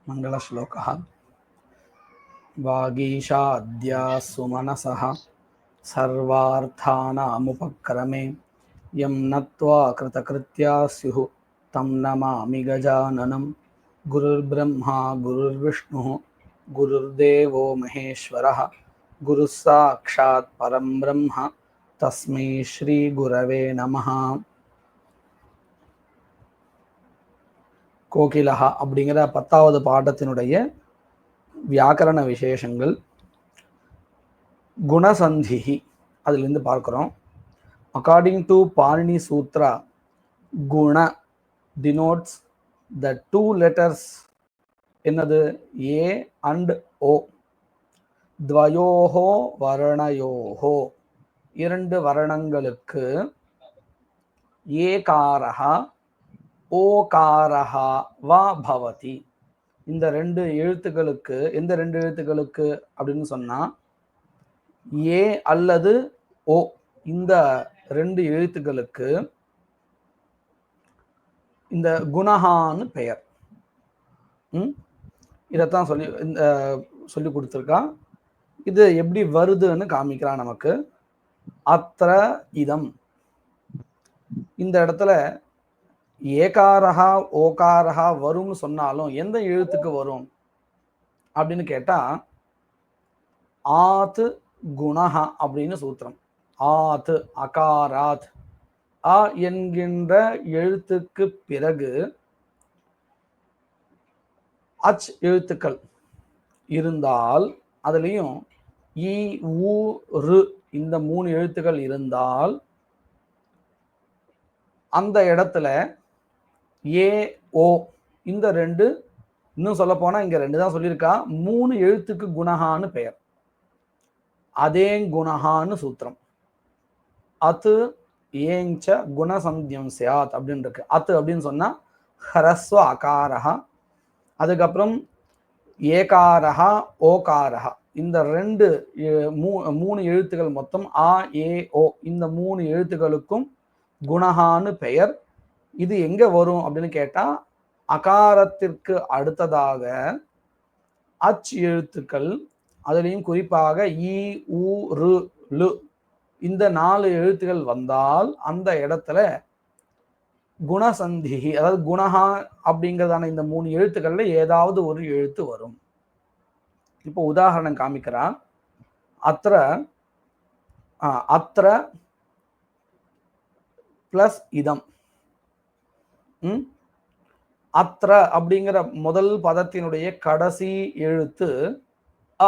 मङ्गलश्लोकः वागीशाद्या सुमनसः सर्वार्थानामुपक्रमे यं नत्वा कृतकृत्या स्युः तं नमामि गजाननं गुरुर्ब्रह्मा गुरुर्विष्णुः गुरुर्देवो महेश्वरः गुरुः साक्षात् परं ब्रह्म तस्मै श्रीगुरवे नमः. கோகிலஹா அப்படிங்கிற 10வது பாடத்தினுடைய வியாக்கரண விசேஷங்கள். குணசந்திஹி அதிலிருந்து பார்க்கிறோம். அக்கார்டிங் டு பாணினி சூத்ரா, குண denotes the two letters என்னது ஏ அண்ட் ஓ. துவயோஹோ வர்ணயோஹோ இரண்டு வர்ணங்களுக்கு ஏகாரஹா ஓகாரஹா வா பவதி. இந்த ரெண்டு எழுத்துக்களுக்கு எந்த ரெண்டு எழுத்துக்களுக்கு அப்படின்னு சொன்னா ஏ அல்லது ஓ, இந்த ரெண்டு எழுத்துக்களுக்கு இந்த குணஹான்னு பெயர். இதைத்தான் சொல்லி கொடுத்துருக்கான். இது எப்படி வருதுன்னு காமிக்கிறான் நமக்கு. அத்திர இதம், இந்த இடத்துல ஏகாரஹா ஓகாரஹா வரும்னு சொன்னாலும் எந்த எழுத்துக்கு வரும் அப்படின்னு கேட்டா ஆத் குணஹா அப்படின்னு சூத்திரம். ஆத் அகாராத், அ என்கின்ற எழுத்துக்கு பிறகு அச் எழுத்துக்கள் இருந்தால், அதுலேயும் இ உ ரு இந்த 3 எழுத்துக்கள் இருந்தால் அந்த இடத்துல ஏ ஓ இந்த ரெண்டு, இன்னும் சொல்ல போனா இங்க 2 தான் சொல்லியிருக்கா, 3 எழுத்துக்கு குணஹான்னு பெயர். அதே குணஹான்னு சூத்திரம். அத்து ஏஞ்ச குணசந்தியம் சியாத் அப்படின்னு இருக்கு. அத்து அப்படின்னு சொன்னா ஹரஸ்வ அகாரஹா, அதுக்கப்புறம் ஏகாரஹா ஓகாரஹா, இந்த 3 எழுத்துக்கள் மொத்தம் ஆ ஏ ஓ, இந்த 3 எழுத்துக்களுக்கும் குணஹான்னு பெயர். இது எங்க வரும் அப்படின்னு கேட்டா அகாரத்திற்கு அடுத்ததாக அச் எழுத்துக்கள், அதுலேயும் குறிப்பாக இ உ ரு லு இந்த 4 எழுத்துக்கள் வந்தால் அந்த இடத்துல குணசந்திஹி, அதாவது குணஹா அப்படிங்கிறதான இந்த 3 எழுத்துக்கள்ல ஏதாவது ஒரு எழுத்து வரும். இப்போ உதாரணம் காமிக்கிறான். அத்திர பிளஸ் இதம். அத்திர அப்படிங்கிற முதல் பதத்தினுடைய கடைசி எழுத்து அ,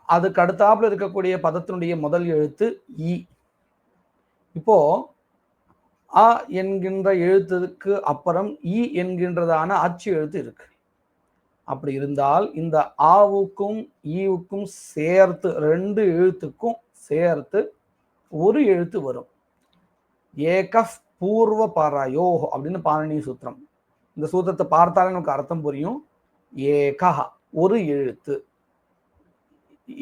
அதுக்கு அடுத்தாப்புல இருக்கக்கூடிய பதத்தினுடைய முதல் எழுத்து இ. இப்போ அ என்கின்ற எழுத்துக்கு அப்புறம் இ என்கின்றதான அச்சு எழுத்து இருக்கு. அப்படி இருந்தால் இந்த ஆவுக்கும் ஈவுக்கும் சேர்த்து 2 எழுத்துக்கும் சேர்த்து ஒரு எழுத்து வரும். ஏகஃப் பூர்வ பரயோ அப்படின்னு பாணினி சூத்திரம். இந்த சூத்திரத்தை பார்த்தாலே நமக்கு அர்த்தம் புரியும். ஏகா ஒரு எழுத்து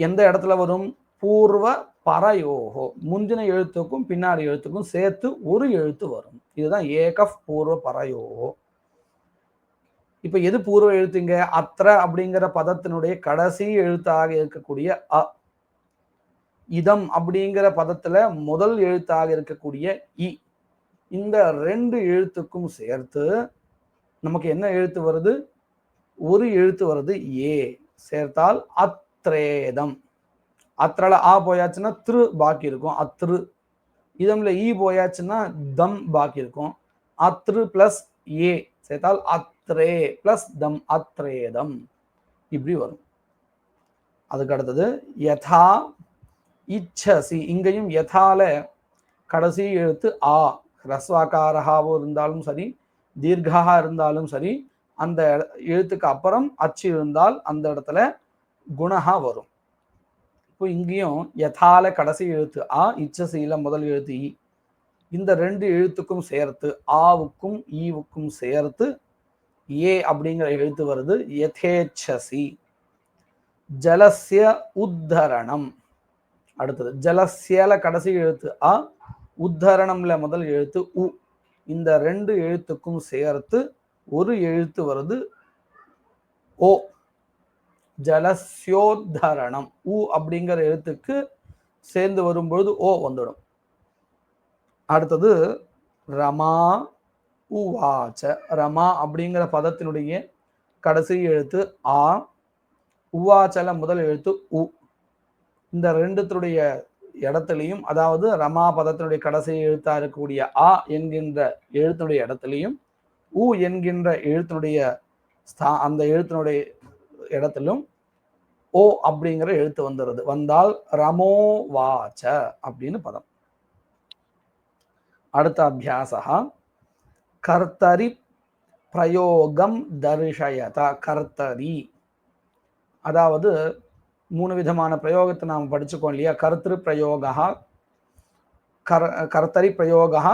எந்த இடத்துல வரும்? பூர்வ பரயோகோ, முந்தின எழுத்துக்கும் பின்னாடி எழுத்துக்கும் சேர்த்து ஒரு எழுத்து வரும். இதுதான் ஏகஃப் பூர்வ பரயோகோ. இப்ப எது பூர்வ எழுத்துங்க? அத்திர அப்படிங்கிற பதத்தினுடைய கடைசி எழுத்தாக இருக்கக்கூடிய அ. இதம் அப்படிங்கிற பதத்துல முதல் எழுத்தாக இருக்கக்கூடிய இ. இந்த 2 எழுத்துக்கும் சேர்த்து நமக்கு என்ன எழுத்து வருது? ஒரு எழுத்து வருது, ஏ. சேர்த்தால் அத்ரேதம். அத்திரல ஆ போயாச்சுன்னா திரு பாக்கி இருக்கும், அத்ரு. இதம்ல ஈ போயாச்சுன்னா தம் பாக்கி இருக்கும். அத்ரு பிளஸ் ஏ சேர்த்தால் அத்ரே பிளஸ் தம், அத்ரேதம். இப்படி வரும். அதுக்கு அடுத்தது யதா இச்சசி. இங்கேயும் யதால கடைசி எழுத்து ஆ, ஹ்ரஸ்வாகாரஹாவோ இருந்தாலும் சரி, தீர்க்கா இருந்தாலும் சரி, அந்த எழுத்துக்கு அப்புறம் அச்சு இருந்தால் அந்த இடத்துல குணஹா வரும். இப்போ இங்கேயும் யதால கடைசி எழுத்து ஆ, இச்சசியில முதல் எழுத்து இ. இந்த 2 எழுத்துக்கும் சேர்த்து ஆவுக்கும் ஈவுக்கும் சேர்த்து ஏ அப்படிங்கிற எழுத்து வருது. யதேச்சசி. ஜலஸ்ய உத்தரணம். அடுத்தது ஜலஸ்யல கடைசி எழுத்து அ, உத்தரணம்ல முதல் எழுத்து உ. இந்த 2 எழுத்துக்கும் சேர்த்து ஒரு எழுத்து வருது ஓ. ஜலஸ்யோத்தரணம் உ அப்படிங்கிற எழுத்துக்கு சேர்ந்து வரும்பொழுது ஓ வந்துடும். அடுத்தது ரமா உவாச்ச. ரமா அப்படிங்கிற பதத்தினுடைய கடைசி எழுத்து ஆ, உவாச்சல முதல் எழுத்து உ. இந்த ரெண்டுத்துடைய இடத்துலையும், அதாவது ரமா பதத்தினுடைய கடைசி எழுத்தா இருக்கக்கூடிய ஆ என்கின்ற எழுத்தினுடைய இடத்துலையும், உ என்கின்ற எழுத்தினுடைய அந்த எழுத்தினுடைய இடத்திலும் ஓ அப்படிங்கிற எழுத்து வந்துடுது. வந்தால் ரமோ வாச்ச அப்படின்னு பதம். அடுத்த அபியாசா கர்த்தரி பிரயோகம் தர்ஷயத. கர்த்தரி, அதாவது 3 விதமான பிரயோகத்தை நாம் படிச்சுக்கோம் இல்லையா? கர்த்திரு பிரயோகா, கர்த்தரி பிரயோகா,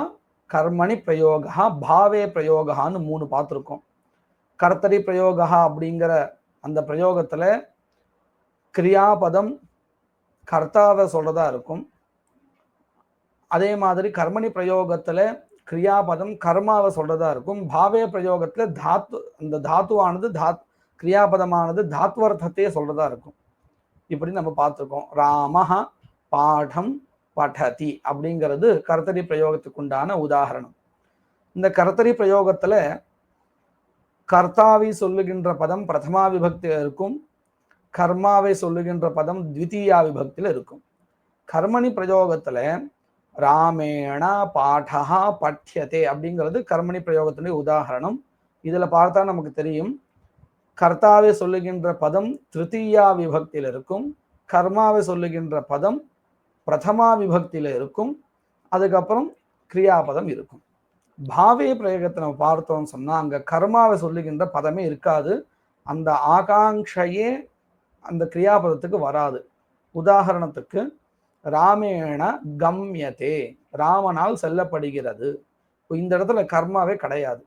கர்மணி பிரயோகா, பாவே பிரயோகான்னு 3 பார்த்துருக்கோம். கர்த்தரி பிரயோகா அப்படிங்கிற அந்த பிரயோகத்துல கிரியாபதம் கர்த்தாவை சொல்றதா இருக்கும். அதே மாதிரி கர்மணி பிரயோகத்துல கிரியாபதம் கர்மாவை சொல்றதா இருக்கும். பாவே பிரயோகத்துல அந்த தாத்துவானது கிரியாபதமானது தாத்வர்த்தத்தையே சொல்றதா இருக்கும். இப்படி நம்ம பார்த்துருக்கோம். ராமஹ பாடம் படதி அப்படிங்கிறது கர்த்தரி பிரயோகத்துக்கு உண்டான உதாரணம். இந்த கர்த்தரி பிரயோகத்துல கர்த்தாவை சொல்லுகின்ற பதம் பிரதமா விபக்தியில இருக்கும், கர்மாவை சொல்லுகின்ற பதம் த்விதீயா விபக்தியில இருக்கும். கர்மணி பிரயோகத்துல ராமேண பாடஹா பட்யதே அப்படிங்கிறது கர்மணி பிரயோகத்தினுடைய உதாரணம். இதுல பார்த்தா நமக்கு தெரியும், கர்த்தாவை சொல்லுகின்ற பதம் திருத்தீயா விபக்தியில இருக்கும், கர்மாவை சொல்லுகின்ற பதம் பிரதமா விபக்தியில இருக்கும், அதுக்கப்புறம் கிரியாபதம் இருக்கும். பாவே பிரயோகத்தை நம்ம பார்த்தோம்னு சொன்னா அங்க கர்மாவை சொல்லுகின்ற பதமே இருக்காது. அந்த ஆகாங்கையே அந்த கிரியாபதத்துக்கு வராது. உதாரணத்துக்கு ராமேண கம்யதே, ராமனால் செல்லப்படுகிறது. இந்த இடத்துல கர்மாவே கிடையாது.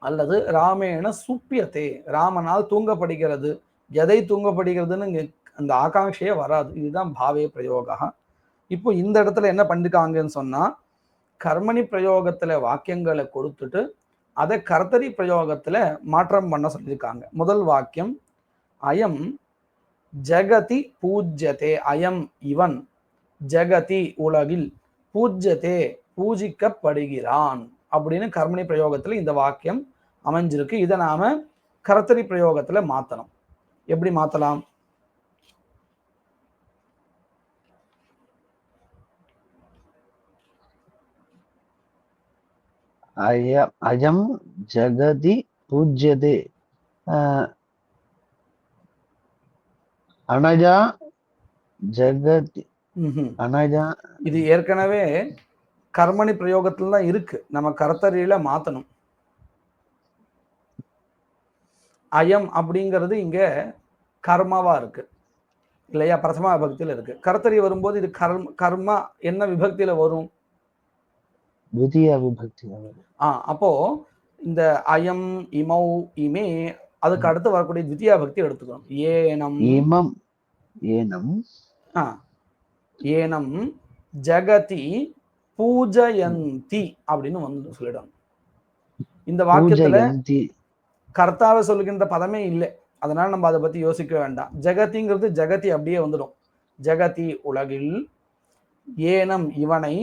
அல்லது ராமேண சுப்பியதே, ராமனால் தூங்கப்படுகிறது. எதை தூங்கப்படுகிறதுன்னு அந்த ஆகாங்கையே வராது. இதுதான் பாவே பிரயோகா. இப்போ இந்த இடத்துல என்ன பண்ணிருக்காங்கன்னு சொன்னா, கர்மணி பிரயோகத்துல வாக்கியங்களை கொடுத்துட்டு அதை கர்த்தரி பிரயோகத்துல மாற்றம் பண்ண சொல்லியிருக்காங்க. முதல் வாக்கியம் அயம் ஜகதி பூஜ்யதே. அயம் இவன், ஜகதி உலகில், பூஜ்யதே பூஜிக்கப்படுகிறான் அப்படின்னு கர்மணி பிரயோகத்துல இந்த வாக்கியம் அமைஞ்சிருக்கு. இதை நாம கர்த்தரி பிரயோகத்துல மாத்தணும். எப்படி மாத்தலாம்? அயம் ஜகதி பூஜ்யதே அனஜா ஜகதி அனஜா. இது ஏற்கனவே கர்மணி பிரயோகத்துல தான் இருக்கு, நம்ம கர்த்தரியில மாத்தணும். அயம் அப்படிங்கிறது இங்க கர்மாவா இருக்கு இல்லையா? பிரதமா விபக்தியில இருக்கு. கர்த்தரி வரும்போது இது கர்மா என்ன விபக்தியில வரும்? த்விதீயா விபக்தி. அப்போ இந்த அயம் இமௌ இமே அதுக்கு அடுத்து வரக்கூடிய த்விதீயா விபக்தி எடுத்துக்கணும். ஏனம் இமம் ஏனம் ஏனம் ஜகதி பூஜயந்தி அப்படின்னு வந்து சொல்லிடும். இந்த வாக்கியத்துல கர்த்தாவை சொல்லுகின்ற பதமே இல்லை, அதனால நம்ம அதை பத்தி யோசிக்க வேண்டாம். ஜெகதிங்கிறது ஜெகதி அப்படியே வந்துடும். ஜெகதி உலகில், ஏனம் இவனை,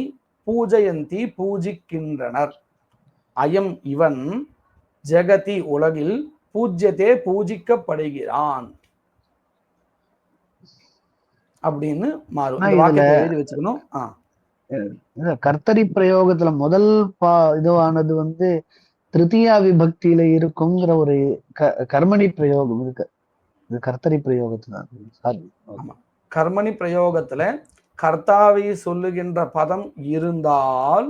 பூஜயந்தி பூஜிக்கின்றனர். அயம் இவன், ஜெகதி உலகில், பூஜ்யத்தே பூஜிக்கப்படுகிறான் அப்படின்னு மாறும். இந்த வாக்கியத்தை எழுதி வச்சுக்கணும். கர்த்தரி பிரயோகத்துல முதல் இதுவானது வந்து திருத்தீயா விபக்தியில இருக்குங்கிற ஒரு கர்மணி பிரயோகம் இருக்கு. இது கர்த்தரி பிரயோகத்துல. கர்மணி பிரயோகத்துல கர்த்தாவை சொல்லுகின்ற பதம் இருந்தால்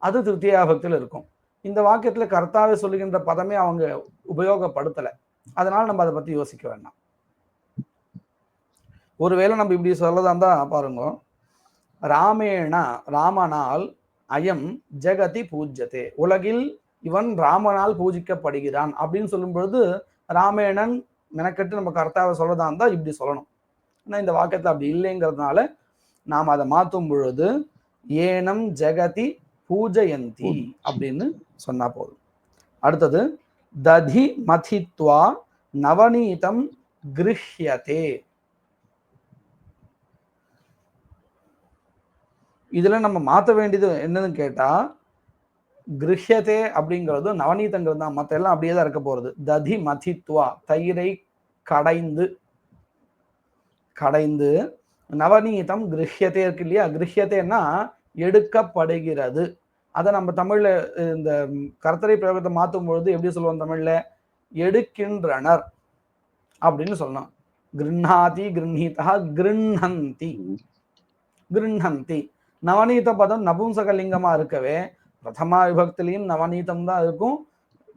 அது திருத்தீயா விபக்தியில இருக்கும். இந்த வாக்கியத்துல கர்த்தாவை சொல்லுகின்ற பதமே அவங்க உபயோகப்படுத்தல, அதனால நம்ம அதை பத்தி யோசிக்க வேண்டாம். ஒருவேளை நம்ம இப்படி சொல்லதா இருந்தா பாருங்க, ராமேணா ராமனால், அயம் ஜெகதி பூஜ்யதே உலகில் இவன் ராமனால் பூஜிக்கப்படுகிறான் அப்படின்னு சொல்லும் பொழுது ராமேணன் மெனக்கெட்டு நம்ம கர்த்தாவை சொல்லதா இருந்தா இப்படி சொல்லணும். ஆனா இந்த வாக்கியத்துல அப்படி இல்லைங்கிறதுனால நாம் அதை மாற்றும் பொழுது ஏனம் ஜெகதி பூஜயந்தி அப்படின்னு சொன்னா போதும். அடுத்தது ததி மதித்வா நவநீதம் கிருஹ்யதே. இதுல நம்ம மாற்ற வேண்டியது என்னன்னு கேட்டா, கிருஹ்யதே அப்படிங்கிறது நவநீதங்கிறது தான், மற்ற எல்லாம் அப்படியே தான் இருக்க போறது. ததி மதித்வா, தயிரை கடைந்து கடைந்து, நவநீதம் கிருஹ்யதே இருக்கு இல்லையா, கிருஹ்யதேன்னா எடுக்கப்படுகிறது. அதை நம்ம தமிழ்ல இந்த கர்த்தரை பிரயோகத்தை மாற்றும் பொழுது எப்படி சொல்லுவோம் தமிழ்ல, எடுக்கின்றனர் அப்படின்னு சொல்லணும். கிருண்ணாதி கிருண்ணீதா கிருண்ணந்தி கிருண்ணந்தி. நவநீத பதம் நபும்சகலிங்கமா இருக்கவே பிரதமா விபக்திலையும் நவநீதம் தான் இருக்கும்,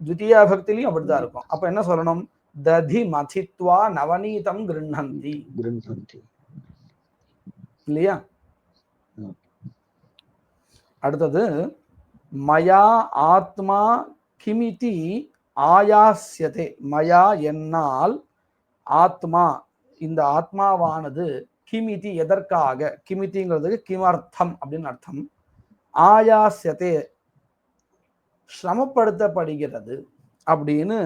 துதியா விபக்திலையும் அப்படித்தான் இருக்கும். அப்ப என்ன சொல்லணும், ததி மதித்வா நவநீதம் கிருண்ணந்தி இல்லையா. அடுத்தது மயா ஆத்மா கிமிதி ஆயாஸ்யதே. மயா என்னால், ஆத்மா இந்த ஆத்மாவானது, கிமிதி எதற்காக, கிமிதிங்கிறதுக்கு கிமர்த்தம் அப்படின்னு அர்த்தம், ஆயாஸ்யதே சிரமப்படுத்தப்படுகிறது அப்படின்னு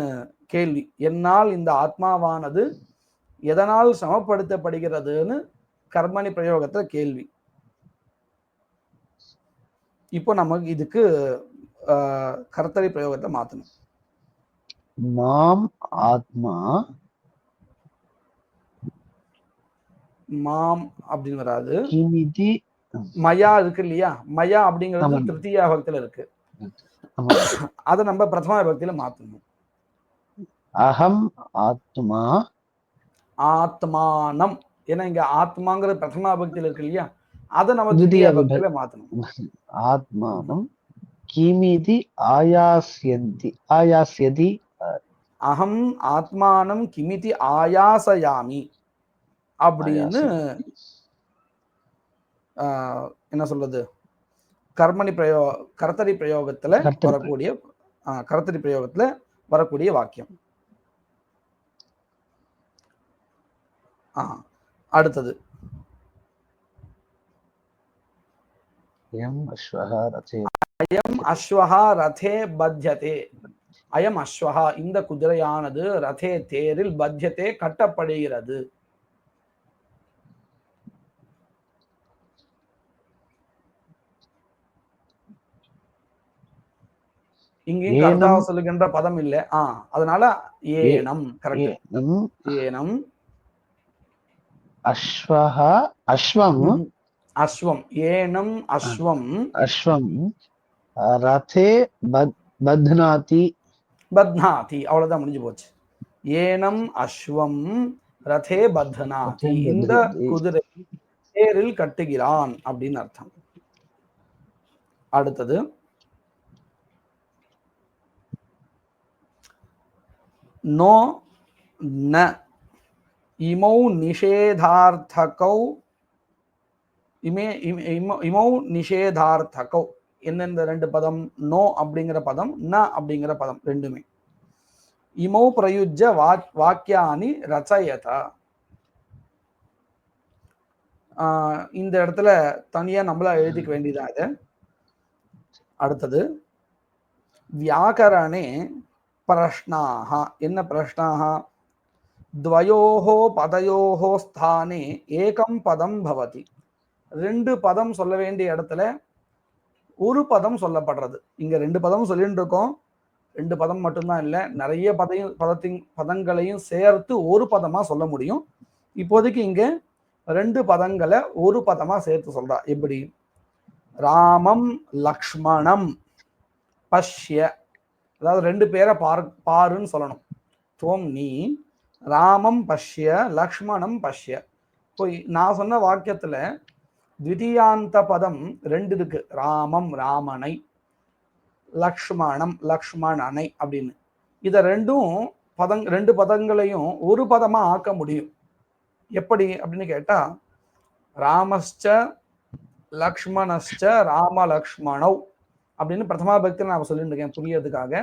கேள்வி. என்னால் இந்த ஆத்மாவானது எதனால் சிரமப்படுத்தப்படுகிறதுன்னு கர்மணி பிரயோகத்துல கேள்வி. இப்போ நமக்கு இதுக்கு கர்த்தரி பிரயோகத்தை மாத்தணும். மாம் ஆத்மா, மாம் அப்படின்னு வராது, கிமிதி மயா இருக்கு இல்லையா, மயா அப்படிங்கிறது திருத்தியா விபக்தியில இருக்கு, அதை நம்ம பிரதமா விபக்தியில மாத்தணும். அகம் ஆத்மா ஆத்மானம், ஏன்னா இங்க ஆத்மாங்கிறது பிரதமா விபக்தியில இருக்கு இல்லையா, அதை நம்ம தித்தியா விபக்தியில மாத்தணும். ஆத்மானம் கிமிதி ஆயாஸ்யந்தி ஆயாஸ்யதி. அகம் ஆத்மானம் கிமிதி ஆயாசயாமி அப்படின்னு என்ன சொல்றது, கர்மணி கர்த்தரி பிரயோகத்துல வரக்கூடிய கர்த்தரி பிரயோகத்துல வரக்கூடிய வாக்கியம். அடுத்தது அயம் அஸ்வஹா ரதே, அயம் அஸ்வஹா ரதே பத்யதே. அயம் அஸ்வஹா இந்த குதிரையானது ரதே தேரில் பத்யதே கட்டப்படுகிறது. இங்கேயும் கர்த்தா சொல்லுகின்ற பதம் இல்லை, அதனால ஏனம் கரெக்ட். ஏனம் அஸ்வஹா அஸ்வம் அஸ்வம் ஏனம் அஸ்வம் அஸ்வம் ரதே பத்னாதி பத்னாதி, அவ்வளவுதான் முடிஞ்சு போச்சு. ஏனம் அஸ்வம் ரதே பத்னாதி, இந்த குதிரை தேரில் கட்டுகிறான் அப்படின்னு அர்த்தம். அடுத்தது நோ ந இமௌ நிஷேதார்த்தகௌ, இமௌ நிஷேதார்த்தகௌ. எந்தெந்த ரெண்டு பதம், நோ அப்படிங்கிற பதம், ந அப்படிங்கிற பதம் ரெண்டுமே. இமௌ பிரயுஜ்ய வாக்கியானி ரச்சயத. இந்த இடத்துல தனியா நம்மளா எழுதிக்க வேண்டியதான் இது. அடுத்தது வியாக்கரணே பிரஷ்னாக. என்ன பிரஷ்னாக, துவயோஹோ பதயோஹோ ஸ்தானே ஏகம் பதம் பவதி. ரெண்டு பதம் சொல்ல வேண்டிய இடத்துல ஒரு பதம் சொல்லப்படுறது. இங்க ரெண்டு பதம் சொல்லிட்டு இருக்கோம், ரெண்டு பதம் மட்டும்தான் இல்லை, நிறைய பதங்களையும் சேர்த்து ஒரு பதமா சொல்ல முடியும். இப்போதைக்கு இங்க ரெண்டு பதங்களை ஒரு பதமா சேர்த்து சொல்றா. எப்படி, ராமம் லக்ஷ்மணம் பஷ்ய, அதாவது ரெண்டு பேரை பாருன்னு சொல்லணும். துவம் நீ ராமம் பஷ்ய லக்ஷ்மணம் பஷ்ய. இப்போ நான் சொன்ன வாக்கியத்துல த்விதீயாந்த பதம் ரெண்டு இருக்கு, ராமம் ராமனை, லக்ஷ்மணம் லக்ஷ்மணனை அப்படின்னு. இத ரெண்டு பதங்களையும் ஒரு பதமா ஆக்க முடியும். எப்படி அப்படின்னு கேட்டா, ராமஸ்ச லக்ஷ்மணஸ்ச ராம லக்ஷ்மணவ் அப்படின்னு பிரதமா பக்தியில் நான் சொல்லிட்டு இருக்கேன் புரியறதுக்காக.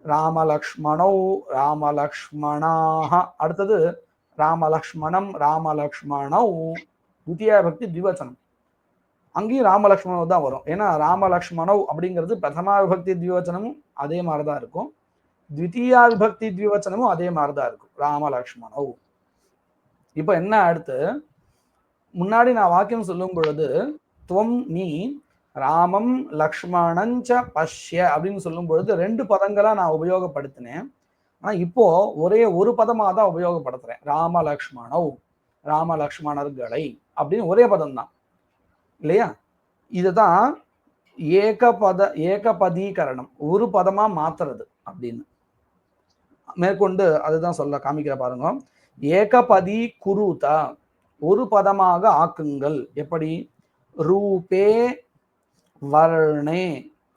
ராம லக்ஷ்மணௌ ராம லக்ஷ்மணாஹ. அடுத்தது ராம லக்ஷ்மணம் ராம லக்ஷ்மணௌ, துதியா பக்தி திவச்சனம். அங்கேயும் ராமலக்ஷ்மணவ் தான் வரும். ஏன்னா ராமலக்ஷ்மணவ் அப்படிங்கிறது பிரதமா விபக்தி த்விவச்சனமும் அதே மாதிரிதான் இருக்கும், த்விதீயா விபக்தி த்விவச்சனமும் அதே மாதிரிதான் இருக்கும், ராமலக்ஷ்மணவ். இப்ப என்ன அடுத்து, முன்னாடி நான் வாக்கியம் சொல்லும் பொழுது துவம் நீ ராமம் லக்ஷ்மணஞ்ச பஷ்ய அப்படின்னு சொல்லும் பொழுது 2 பதங்களா நான் உபயோகப்படுத்தினேன். ஆனா இப்போ ஒரே ஒரு பதமா தான் உபயோகப்படுத்துறேன், ராம லக்ஷ்மணவ், ராம லக்ஷ்மணர்களை அப்படின்னு ஒரே பதம் தான் இல்லையா. இதுதான் ஏகபதீகரணம், ஒரு பதமா மாத்துறது அப்படின்னு. மேற்கொண்டு அதுதான் சொல்ல காமிக்கிற பாருங்க. ஏகபதி குருதா, ஒரு பதமாக ஆக்குங்கள். எப்படி? ரூபே வர்ணே,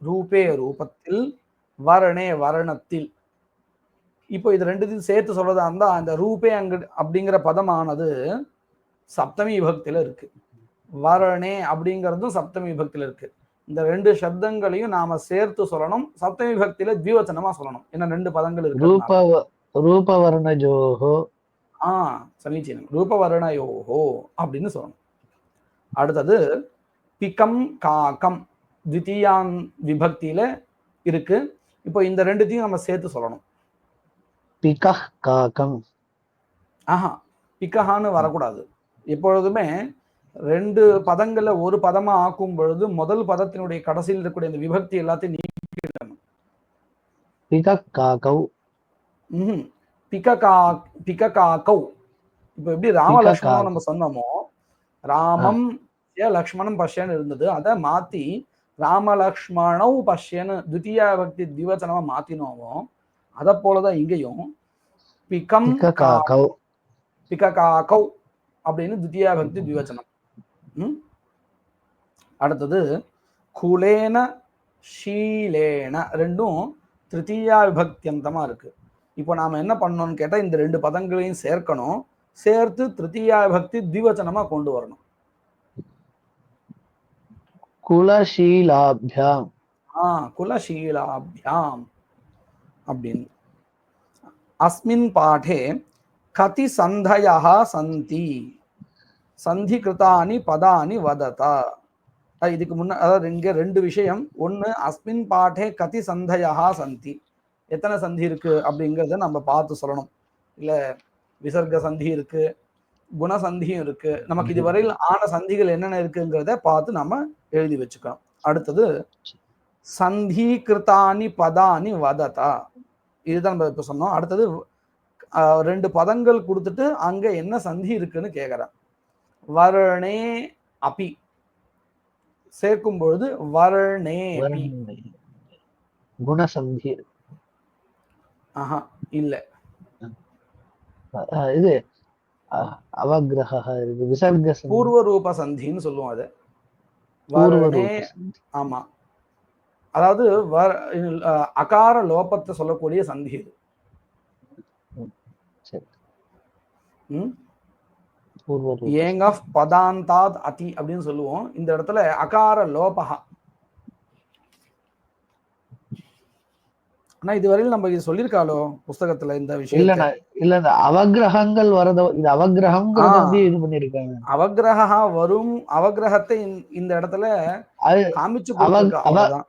ரூபே ரூபத்தில், வர்ணே வர்ணத்தில். இப்போ இது ரெண்டுத்தையும் சேர்த்து சொல்றதா இருந்தா அந்த ரூபே அப்படிங்கிற பதமானது சப்தமி விபக்தியில இருக்கு, வர்ணே அப்படிங்கிறதும் சப்தமி விபக்தியில இருக்கு. இந்த 2 சப்தங்களையும் நாம சேர்த்து சொல்லணும், சப்தமி விபக்தியில த்விவச்சனமா சொல்லணும். ஏன்னா 2 பதங்கள் இருக்கு. ரூபவர்ணஜோஹோ, சமீச்சீனம், ரூபவர்ணயோஹோ அப்படின்னு சொல்லணும். அடுத்தது பிகம் காக்கம், த்விதீயான் விபக்தியில இருக்கு. இப்போ இந்த 2த்தையும் நம்ம சேர்த்து சொல்லணும். பிகஹ் காக்கம். பிகஹான்னு வரக்கூடாது. எப்பொழுதுமே 2 பதங்கள்ல ஒரு பதமா ஆக்கும் பொழுது முதல் பதத்தினுடைய கடைசியில் இருக்கக்கூடிய இந்த விபக்தி எல்லாத்தையும் நீக்கிடணும். பிகஹ் காக்கவ். பிககாக்கவ். இப்போ எப்படி ராமலக்ஷ்மணம் நம்ம சொன்னோமோ, ராமம் லக்ஷ்மணம் பஷ்யன்னு இருந்தது, அதை மாத்தி ராமலக்ஷ்மணவ் பஷ்யன்னு த்விதீயா விபக்தி த்விவச்சனமா மாத்தினோமோ அதை போலதான் இங்கேயும் பிகம் காக்கவ், பிககாக்கவ் அப்படின்னு த்விதீயா விபக்தி த்விவச்சனம். அடுத்தது குலேன ஷீலேன, ரெண்டும் திருத்தீயா விபக்தியந்தமா இருக்கு. இப்போ நாம என்ன பண்ணணும்னு கேட்டா இந்த 2 பதங்களையும் சேர்க்கணும், சேர்த்து திருத்தீயா விபக்தி த்விவச்சனமா கொண்டு வரணும். குலசீலாபியாம், குலசீலாபியாம் அப்படின்னு. அஸ்மின் பாடே கதி சந்தயः சந்தி, சந்தி கிருதானி பதானி வததா. இதுக்கு முன்ன, அதாவது இங்க 2 விஷயம். ஒண்ணு, அஸ்மின் பாடே கதி சந்தயः சந்தி, எத்தனை சந்தி இருக்கு அப்படிங்கிறத நம்ம பார்த்து சொல்லணும். இல்ல விசர்க சந்தி இருக்கு, குணசந்தியும் இருக்கு, நமக்கு இதுவரையில் ஆன சந்திகள் என்னென்ன இருக்குங்கிறத பார்த்து நம்ம எழுதி வச்சுக்கணும். அடுத்தது சந்தி கிருதானி பதானி வததா, இதுதான் நம்ம இப்ப சொன்னோம். அடுத்தது 2 பதங்கள் கொடுத்துட்டு அங்க என்ன சந்தி இருக்குன்னு கேக்குறேன். வர்ணே அபி சேர்க்கும் பொழுது வர்ணே குணசந்தி இல்ல, இது அவக்கிரக இருக்கு, விசர்க பூர்வ ரூப சந்தின்னு சொல்லுவோம் அது. வர்ணே, ஆமா, அதாவது அகார லோபத்தை சொல்லக்கூடிய சந்தி இது. ஏங்க பதாந்தாத் அதி அப்படின்னு சொல்லுவோம். இந்த இடத்துல அகார லோபஹா. ஆனா இதுவரையில் நம்ம இது சொல்லியிருக்காளோ புஸ்தகத்துல இந்த விஷயம்? இல்ல இந்த அவக்கிரகங்கள் வரத, இது அவக்கிரகம்ங்கிறது வந்து இது பண்ணிருக்காங்க. அவக்கிரகா வரும், அவக்கிரகத்தை இந்த இடத்துல காமிச்சு கொடுத்திருக்காங்க.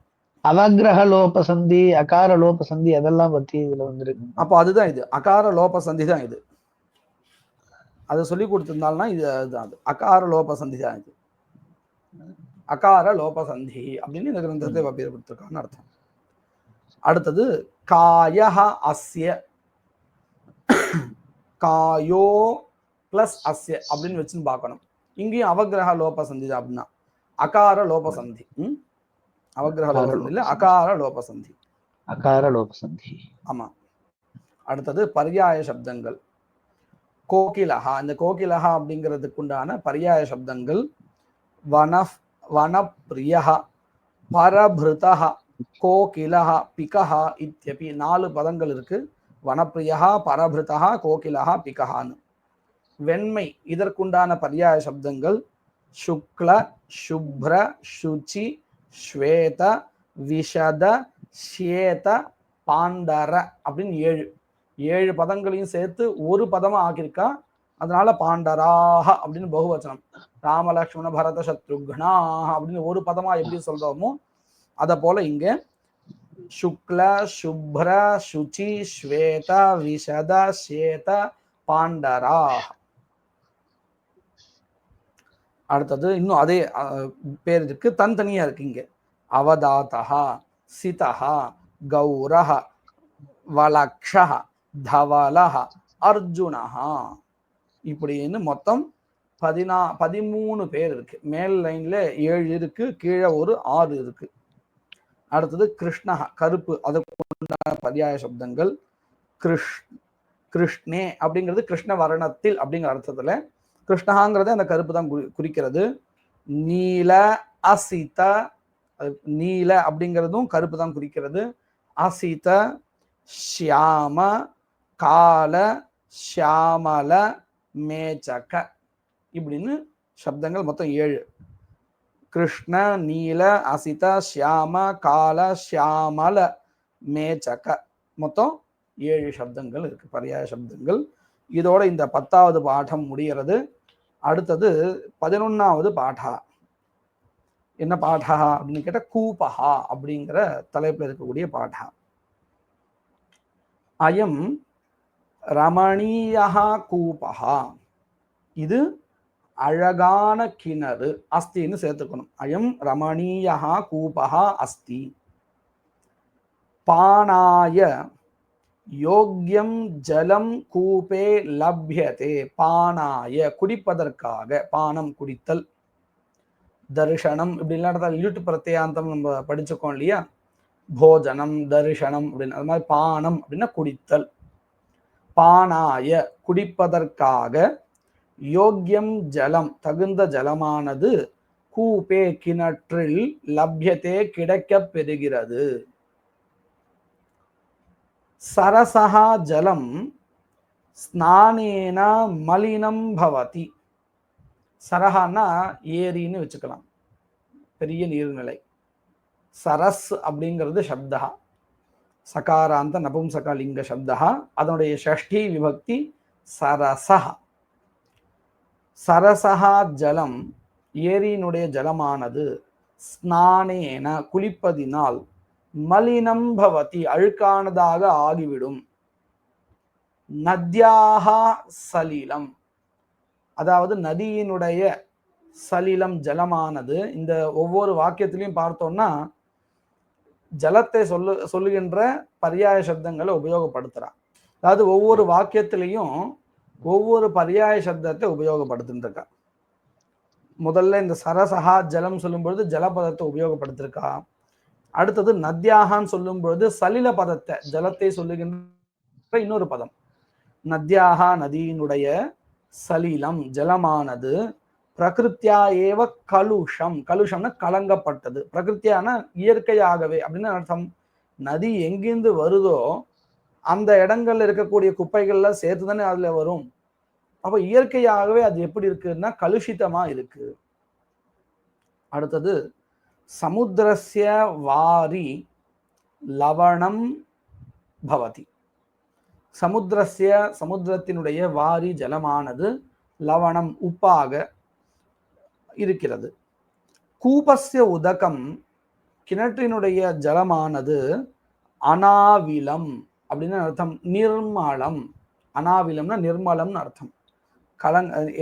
அவக்கிரக லோப சந்தி, அகார லோப சந்தி அதெல்லாம் பத்தி இதுல வந்துருக்கு. அப்போ அதுதான் இது அகார லோப சந்தி தான் இது. அதை சொல்லி கொடுத்திருந்தால்னா இது அதுதான், அது அகார லோப சந்தி தான் இது. அகார லோப சந்தி அப்படின்னு இந்த கிரந்தத்தை பேர் கொடுத்திருக்கான்னு அர்த்தம். அடுத்தது காயஹ அஸ்ய, காயோ பிளஸ் அஸ்ய அப்படின்னு வச்சுன்னு பார்க்கணும். இங்கேயும் அவக்கிரக லோப சந்தி தான் அப்படின்னா அகார லோப சந்தி. அவக்கிரக லோப சந்தி இல்ல, அகார லோப சந்தி, அகார லோப சந்தி. ஆமா. அடுத்தது பர்யாய சப்தங்கள். கோகிலஹா, இந்த கோகிலஹா அப்படிங்கிறதுக்கு உண்டான பர்யாய சப்தங்கள் வனப்பிரியஹ, பரபிருதஹ, கோகிலஹ, பிகஹா இத்யபி 4 பதங்கள் இருக்கு. வனப்பிரியஹா, பரபிருதஹா, கோகிலஹா, பிகஹான்னு. வெண்மை, இதற்குண்டான பர்யாய சப்தங்கள் சுக்ல, சுப்ர, சுச்சி, ஸ்வேத, விஷத, ஷேத, பாண்டர அப்படின்னு 7 பதங்களையும் சேர்த்து ஒரு பதமா ஆக்கியிருக்கா. அதனால பாண்டராக அப்படின்னு பகுவச்சனம். ராம லக்ஷ்மண பரத சத்ருக்னாக அப்படின்னு ஒரு பதமா எப்படி சொல்றோமோ அத போல இங்க சுக்ல சுப்ர சுச்சி ஸ்வேத விஷத சேத பாண்டரா. அடுத்தது இன்னும் அதே பேர் இருக்கு, தனித்தனியா இருக்கு இங்க. அவதாதா, சிதா, கௌரஹ, வலக்ஷஹ, தவலஹ, அர்ஜுனஹா. இப்படின்னு மொத்தம் 13 பேர் இருக்கு. மேல் லைன்ல 7 இருக்கு, கீழே ஒரு 6 இருக்கு. அடுத்தது கிருஷ்ணஹ, கருப்பு, அதுக்கு பர்யாய சப்தங்கள். கிருஷ்ணே அப்படிங்கிறது கிருஷ்ண வர்ணத்தில் அப்படிங்கிற அர்த்தத்துல, கிருஷ்ணஹாங்கிறது அந்த கருப்பு தான் குறிக்கிறது. நீல அசித, நீல அப்படிங்கிறதும் கருப்பு தான் குறிக்கிறது. அசித, ஷியாம, கால, ஷியாமல, மேச்சக இப்படின்னு சப்தங்கள் மொத்தம் 7. கிருஷ்ண, நீல, அசித, ஷியாம, கால, ஷியாமல, மேச்சக மொத்தம் 7 சப்தங்கள் இருக்கு, பர்யாய சப்தங்கள். இதோட இந்த 10வது பாடம் முடிகிறது. அடுத்தது 11வது பாடா. என்ன பாடா அப்படின்னு கேட்டா கூபஹா அப்படிங்கிற தலைப்புல இருக்கக்கூடிய பாடா. அயம் ரமணீயா கூபஹா, இது அழகான கிணறு. அஸ்தின்னு சேர்த்துக்கணும். அயம் ரமணீயா கூபஹா அஸ்தி. பானாய யோக்யம் ஜலம் கூபே லப்யதே. பானாய குடிப்பதற்காக, பானம் குடித்தல். தரிசனம் இப்படிலாம் லிட்டு பிரத்யாந்தம் நம்ம படிச்சுக்கோம் இல்லையா, போஜனம் தரிசனம் அப்படின்னு. அது மாதிரி பானம் அப்படின்னா குடித்தல். பானாய குடிப்பதற்காக, யோக்யம் ஜலம் தகுந்த ஜலமானது, கூபே கிணற்றில், லப்யத்தே கிடைக்கப் பெறுகிறது. சரசஹா ஜலம் ஸ்நானேன மலினம் பவதி. சரஹான்னா ஏரின்னு வச்சுக்கலாம், பெரிய நீர்நிலை. சரஸ் அப்படிங்கிறது சப்தா, சகாராந்த நபும்சகலிங்க சப்தா, அதனுடைய ஷஷ்டி விபக்தி சரசஹ. சரசஹா ஜலம் ஏரியினுடைய ஜலமானது, ஸ்நானேன குளிப்பதினால், மலினம் பவதி அழுக்கானதாக ஆகிவிடும். நத்யாஹா சலிலம், அதாவது நதியினுடைய சலிலம் ஜலமானது. இந்த ஒவ்வொரு வாக்கியத்திலையும் பார்த்தோம்னா ஜலத்தை சொல்லுகின்ற பர்யாய சப்தங்களை உபயோகப்படுத்துறான். அதாவது ஒவ்வொரு வாக்கியத்திலையும் ஒவ்வொரு பர்யாய சப்தத்தை உபயோகப்படுத்திருக்கா. முதல்ல இந்த சரசஹா ஜலம் சொல்லும் பொழுது ஜலபதத்தை உபயோகப்படுத்திருக்கா. அடுத்தது நத்யாகான்னு சொல்லும் பொழுது சலில பதத்தை, ஜலத்தை சொல்லுகின்ற இன்னொரு பதம். நத்யாகா நதியினுடைய சலிலம் ஜலமானது, பிரகிருத்தியா ஏவ கலுஷம், கலுஷம்னா கலங்கப்பட்டது, பிரகிருத்தியான இயற்கையாகவே அப்படின்னு அர்த்தம். நதி எங்கிருந்து வருதோ அந்த இடங்கள்ல இருக்கக்கூடிய குப்பைகள்ல சேர்த்துதானே அதுல வரும். அப்ப இயற்கையாகவே அது எப்படி இருக்குன்னா கலுஷிதமா இருக்கு. அடுத்தது சமுத்திரஸ்ய வாரி லவணம் பவதி. சமுத்திரஸ்ய சமுத்திரத்தினுடைய வாரி ஜலமானது, லவணம் உப்பாக இருக்கிறது. கூபஸ்ய உதகம் கிணற்றினுடைய ஜலமானது, அனாவிலம் அப்படின்னு அர்த்தம், நிர்மலம். அனாவிலம்னா நிர்மலம்னு அர்த்தம்.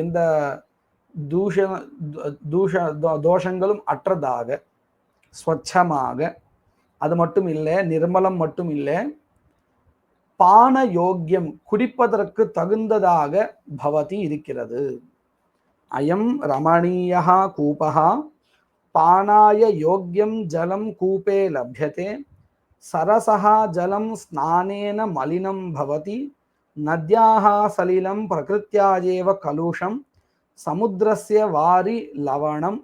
எந்த தோஷங்களும் அற்றதாக, ஸ்வச்சமாக. அது மட்டும் இல்லை, நிர்மலம் மட்டும் இல்லை, பான யோக்கியம் குடிப்பதற்கு தகுந்ததாக பவதி இருக்கிறது. அயம் ரமணீயா கூபஹா பானாய யோக்யம் ஜலம் கூபே லப்யதே. சரசஹா ஜலம் ஸ்நானேன மலினம் பவதி. நத்யாஹ சலிலம் பிரகிருத்யாஜேவ கலுஷம். சமுத்திரஸ்ய வாரி லவணம்.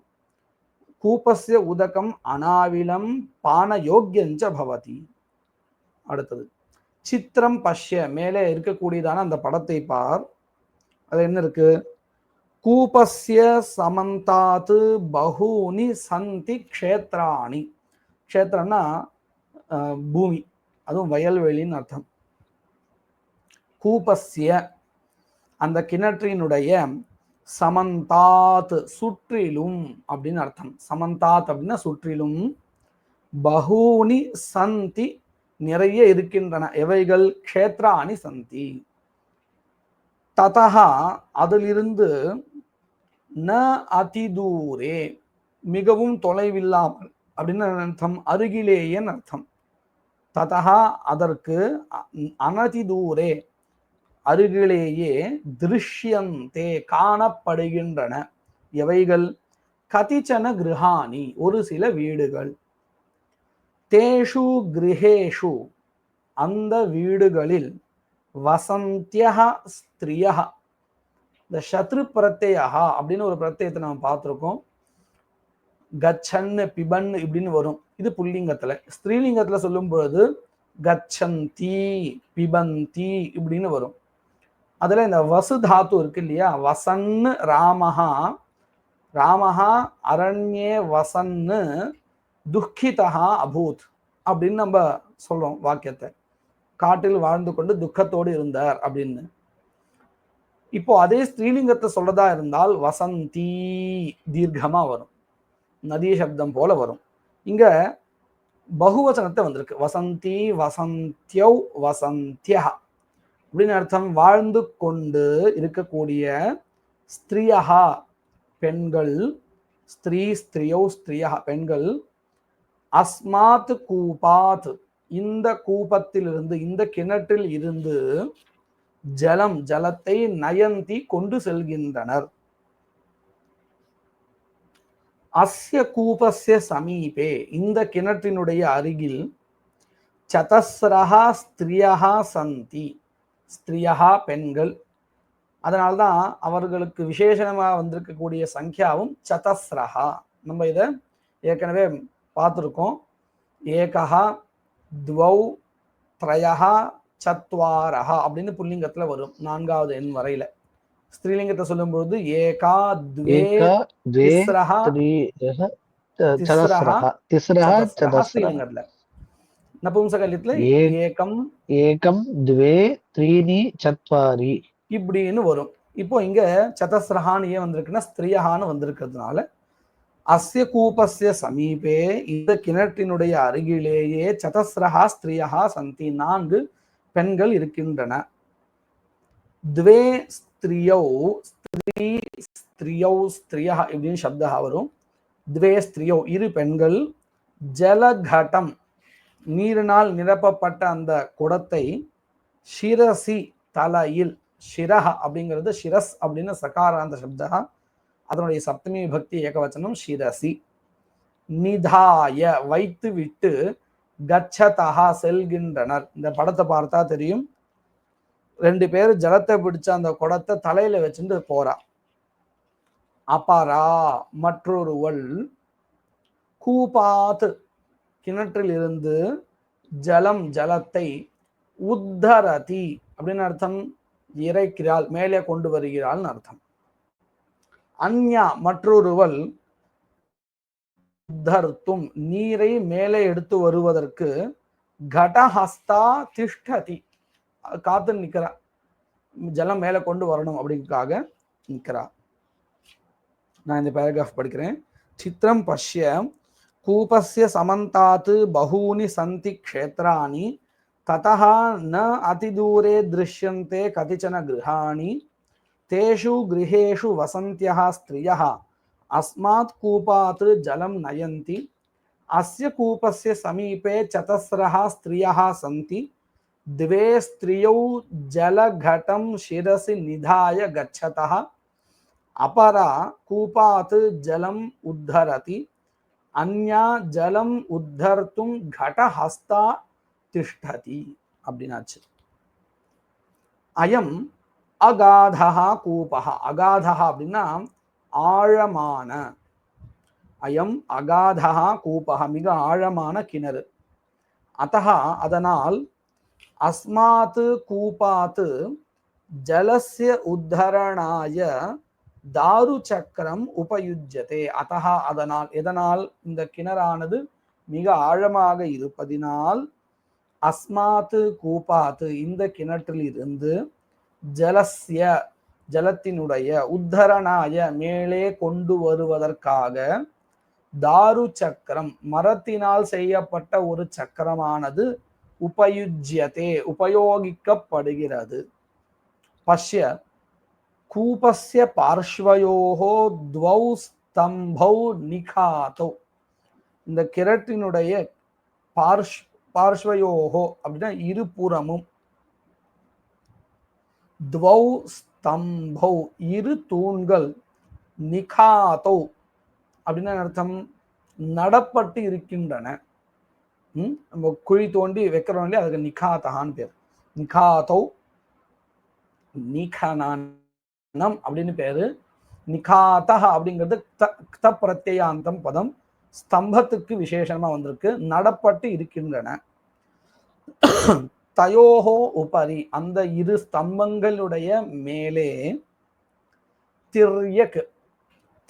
கூபஸ்ய உதகம் அனாவிலம் பானயோக்யஞ்ச பவதி. அடுத்தது சித்திரம் பஷ்ய, மேலே இருக்கக்கூடியதான அந்த படத்தை பார். அது என்ன இருக்கு? கூபஸ்ய சமந்தாத்து பகூனி சந்தி க்ஷேத்ராணி. க்ஷேத்திரம்னா பூமி, அதுவும் வயல்வெளின்னு அர்த்தம். கூபஸ்ய அந்த கிணற்றினுடைய சமந்தாத் சுற்றிலும் அப்படின்னு அர்த்தம். சமந்தாத் அப்படின்னா சுற்றிலும், பகூனி சந்தி நிறைய இருக்கின்றன, எவைகள், க்ஷேத்ராணி சந்தி, ததா அதிலிருந்து, ந அதிதூரே மிகவும் தொலைவில்லாமல் அப்படின்னு அர்த்தம், அருகிலேயே அர்த்தம். ததா அதற்கு, அனதிதூரே அருகிலேயே, திருஷ்யந்தே காணப்படுகின்றன, எவைகள், கதிச்சன கிருஹாணி ஒரு சில வீடுகள், தேஷு கிரகேஷு அந்த வீடுகளில், வசந்தியஹ ஸ்திரியஹ இந்த சத்ரு பிரத்யா அப்படின்னு ஒரு பிரத்யத்தை நம்ம பார்த்துருக்கோம். கச்சன்னு பிபன் இப்படின்னு வரும், இது புல்லிங்கத்துல. ஸ்திரீலிங்கத்துல சொல்லும் பொழுது கச்சந்தி பிபந்தி இப்படின்னு வரும். அதுல இந்த வசு தாத்து இருக்கு இல்லையா, வசன்னு ராமஹா, ராமஹா அரண்யே வசன்னு துக்கிதா அபூத் அப்படின்னு நம்ம சொல்றோம் வாக்கியத்தை. காட்டில் வாழ்ந்து கொண்டு துக்கத்தோடு இருந்தார் அப்படின்னு. இப்போ அதே ஸ்ரீலிங்கத்தை சொல்றதா இருந்தால் வசந்தி தீர்க்கமா வரும், நதி சப்தம் போல வரும். இங்க பகுவசனத்தை வந்திருக்கு, வசந்தி வசந்தியௌ வசந்தியா அப்படின்னு அர்த்தம். வாழ்ந்து கொண்டு இருக்கக்கூடிய, ஸ்திரியஹா பெண்கள், ஸ்திரீ ஸ்திரியௌ ஸ்திரியா பெண்கள், அஸ்மாத் கூபாத் இந்த கூபத்திலிருந்து, இந்த கிணற்றில் இருந்து, ஜலம் ஜலத்தை, நயந்தி கொண்டு செல்கின்றனர். அஸ்ய கூபஸ்ய சமீபே இந்த கிணற்றினுடைய அருகில், சதஸ்ரஹா ஸ்திரியஹா சந்தி ஸ்திரியஹா பெண்கள். அதனால்தான் அவர்களுக்கு விசேஷமாக வந்திருக்கக்கூடிய சங்கியாவும் சதஸ்ரஹா. நம்ம இதை ஏற்கனவே பார்த்துருக்கோம். ஏகஹா துவௌ த்ரயஹா சத்வாரஹா அப்படின்னு புல்லிங்கத்துல வரும், 4வது எண் வரையில. ஸ்திரீலிங்கத்தை சொல்லும்போது ஏகா துவே திஸ்ரஹா திஸ்ரஹா சதஸ்ரஹா ஸ்ரீலிங்கத்துல. நபும்சகலியத்துல ஏகம் ஏகம் துவே த்ரீணி சத்வாரி இப்படின்னு வரும். இப்போ இங்க சதஸ்ரஹான்னு ஏன் வந்திருக்குன்னா ஸ்திரியஹான்னு வந்திருக்கிறதுனால, அஸ்ய கூபஸ்ய சமீபே இந்த கிணற்றினுடைய அருகிலேயே, சதஸ்ரஹா ஸ்திரியஹா சந்தி 4 பெண்கள் இருக்கின்றன. துவே ஸ்திரியௌ ஸ்திரீ ஸ்திரியௌ ஸ்திரியா இப்படின்னு சப்தா வரும். துவே ஸ்திரியௌ 2 பெண்கள், ஜலகடம் நீரினால் நிரப்பப்பட்ட அந்த குடத்தை, ஷிரசி தலையில், ஷிரஹ அப்படிங்கிறது ஷிரஸ் அப்படின்னு சகாராந்த சப்தா, அதனுடைய சப்தமி விபக்தி ஏகவச்சனம் ஷிரசி, நிதாய வைத்து விட்டு, கச்சதா செல்கின்றனர். இந்த படத்தை பார்த்தா தெரியும், 2 பேர் ஜலத்தை பிடிச்ச அந்த குடத்தை தலையில வச்சுட்டு போறா. அபரா மற்றொருவள், கூபாத் கிணற்றில் இருந்து, ஜலம் ஜலத்தை, உத்தரதி அப்படின்னு அர்த்தம், இறைக்கிறாள் மேலே கொண்டு வருகிறாள் அர்த்தம். அன்யா மற்றொருவள், உத்தர்த்தும் நீரை மேலே எடுத்து வருவதற்கு, கடஹஸ்தா திஷ்டதி காத்து நிக்கிறா, ஜலம் மேல கொண்டு வரணும் அப்படிங்கிறதுக்காக நிக்கிறா. நான் இந்த பேராகிராஃப் படிக்கிறேன். சித்திரம் பஷ்ய கூபஸ்ய சமந்தாத் பகூனி சந்தி க்ஷேத்ராணி ததா ந அதிதூரே திருஷ்யந்தே கதிச்சன கிருஹாணி தேஷு கிரகேஷு வசந்தியः ஸ்திரியः அஸ்மாத் கூபாத் ஜலம் நயந்தி அஸ்ய கூபஸ்ய சமீபே சதஸ்ரः ஸ்திரியः சந்தி द्वे स्त्रियौ जलघटं शिरसि निधाय गच्छतः अपरा कूपात् जलम् उद्धरति अन्या जलम् उद्धर्तुं घटहस्ता तिष्ठति அப்படினாச்சு. அயம் அகாதஹ கூபஹ, அகாதஹ அப்படின்னா ஆழமான, அயம் அகாதஹ கூபஹ மிக ஆழமான கிணறு. அத்தஹ அதனால், அஸ்மாத் கூபாத் ஜலஸ்ய உத்தரணாய தாரு சக்கரம் உபயுஜ்யதே. அத்தஹ அதனால், எதனால், இந்த கிணறானது மிக ஆழமாக இருப்பதினால், அஸ்மாத் கூபாத் இந்த கிணற்றில் இருந்து, ஜலஸ்ய ஜலத்தினுடைய உத்தரணாய மேலே கொண்டு வருவதற்காக தாரு சக்கரம் மரத்தினால் செய்யப்பட்ட ஒரு சக்கரமானது உபயுஜ்யதே உபயோகிக்கப்படுகிறது. பஷ்ய கூபஸ்ய பார்ஷ்வயோஹோ த்வௌ ஸ்தம்பௌ நிகாதோ. இந்த கிணற்றினுடைய பார்ஷ்வயோஹோ அப்படின்னா இருபுறமும், த்வௌ ஸ்தம்பௌ இரு தூண்கள், நிகாதோ அப்படின்னா அர்த்தம் நடப்பட்டு இருக்கின்றன. நம்ம குழி தோண்டி வைக்கிறோம் இல்லையா, அதுக்கு நிகாதகான்னு பேர். நிகாதோ நிகனம் அப்படின்னு பேரு. நிகாதா அப்படிங்கிறது த பிரத்யாந்தம் பதம், ஸ்தம்பத்துக்கு விசேஷமா வந்திருக்கு. நடப்பட்டு இருக்கின்றன. தயோஹோ உபரி அந்த இரு ஸ்தம்பங்களுடைய மேலே திரியக்.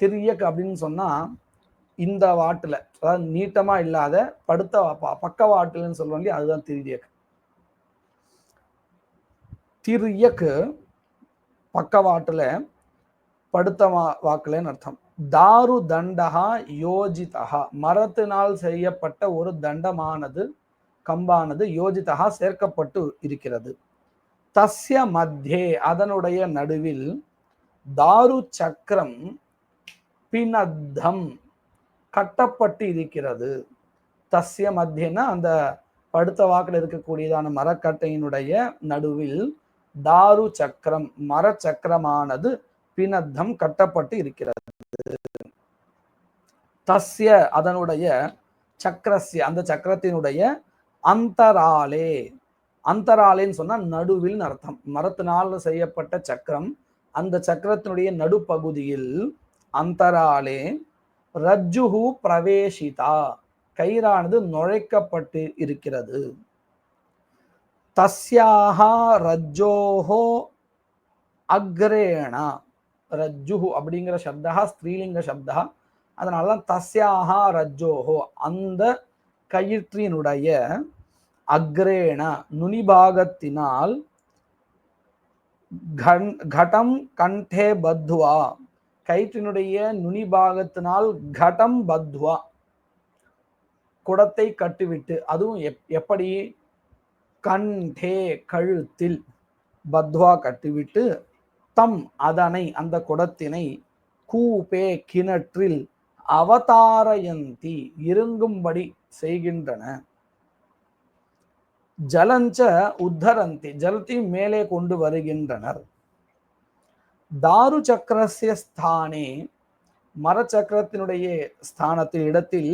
திரியக் அப்படின்னு சொன்னா இந்த வாட்டுல, அதாவது நீட்டமா இல்லாத படுத்த பக்கவாட்டுலன்னு சொல்லுவாங்க, அதுதான் திரியக். திரியக்கு பக்கவாட்டுல படுத்த வாக்குலன்னு அர்த்தம். தாரு தண்டகா யோஜிதா மரத்தினால் செய்யப்பட்ட ஒரு தண்டமானது கம்பானது யோஜிதா சேர்க்கப்பட்டு இருக்கிறது. தஸ்ய மத்தியே அதனுடைய நடுவில் தாரு சக்கரம் பினத்தம் கட்டப்பட்டு இருக்கிறது. தஸ்ய மத்தியன்னா அந்த படுத்த வாக்கில் இருக்கக்கூடியதான மரக்கட்டையினுடைய நடுவில் தாரு சக்கரம் மர சக்கரமானது பினத்தம் கட்டப்பட்டு இருக்கிறது. தஸ்ய அதனுடைய சக்கரஸ்ய அந்த சக்கரத்தினுடைய அந்தராலே, அந்தராலேன்னு சொன்னா நடுவில் அர்த்தம். மரத்தினால் செய்யப்பட்ட சக்கரம், அந்த சக்கரத்தினுடைய நடுப்பகுதியில் அந்தராலே ரஜ்ஜுஹு பிரவேசிதா கயிறானது நுழைக்கப்பட்டு இருக்கிறது. தஸ்யாஹா ரஜ்ஜோஹோ அக்ரேணா, ரஜ்ஜுஹு அப்படிங்கிற சப்தா ஸ்திரீலிங்க சப்தா, அதனாலதான் தஸ்யாஹா ரஜ்ஜோஹோ அந்த கயிற்றினுடைய அக்ரேண நுனிபாகத்தினால் கடம் கண்டே பத்வா கயிற்றினுடைய நுனிபாகத்தினால் கடம் பத்வா குடத்தை கட்டிவிட்டு, அதுவும் எப்படி கண்டே கழுத்தில், பத்வா கட்டிவிட்டு, தம் அதனை அந்த குடத்தினை கூபே கிணற்றில் அவதாரயந்தி இறங்கும்படி செய்கின்றன. ஜலஞ்ச உத்தரந்தி ஜலத்தை மேலே கொண்டு வருகின்றனர். தாரு சக்கரஸ்ய ஸ்தானே மரச்சக்கரத்தினுடைய ஸ்தானத்தில் இடத்தில்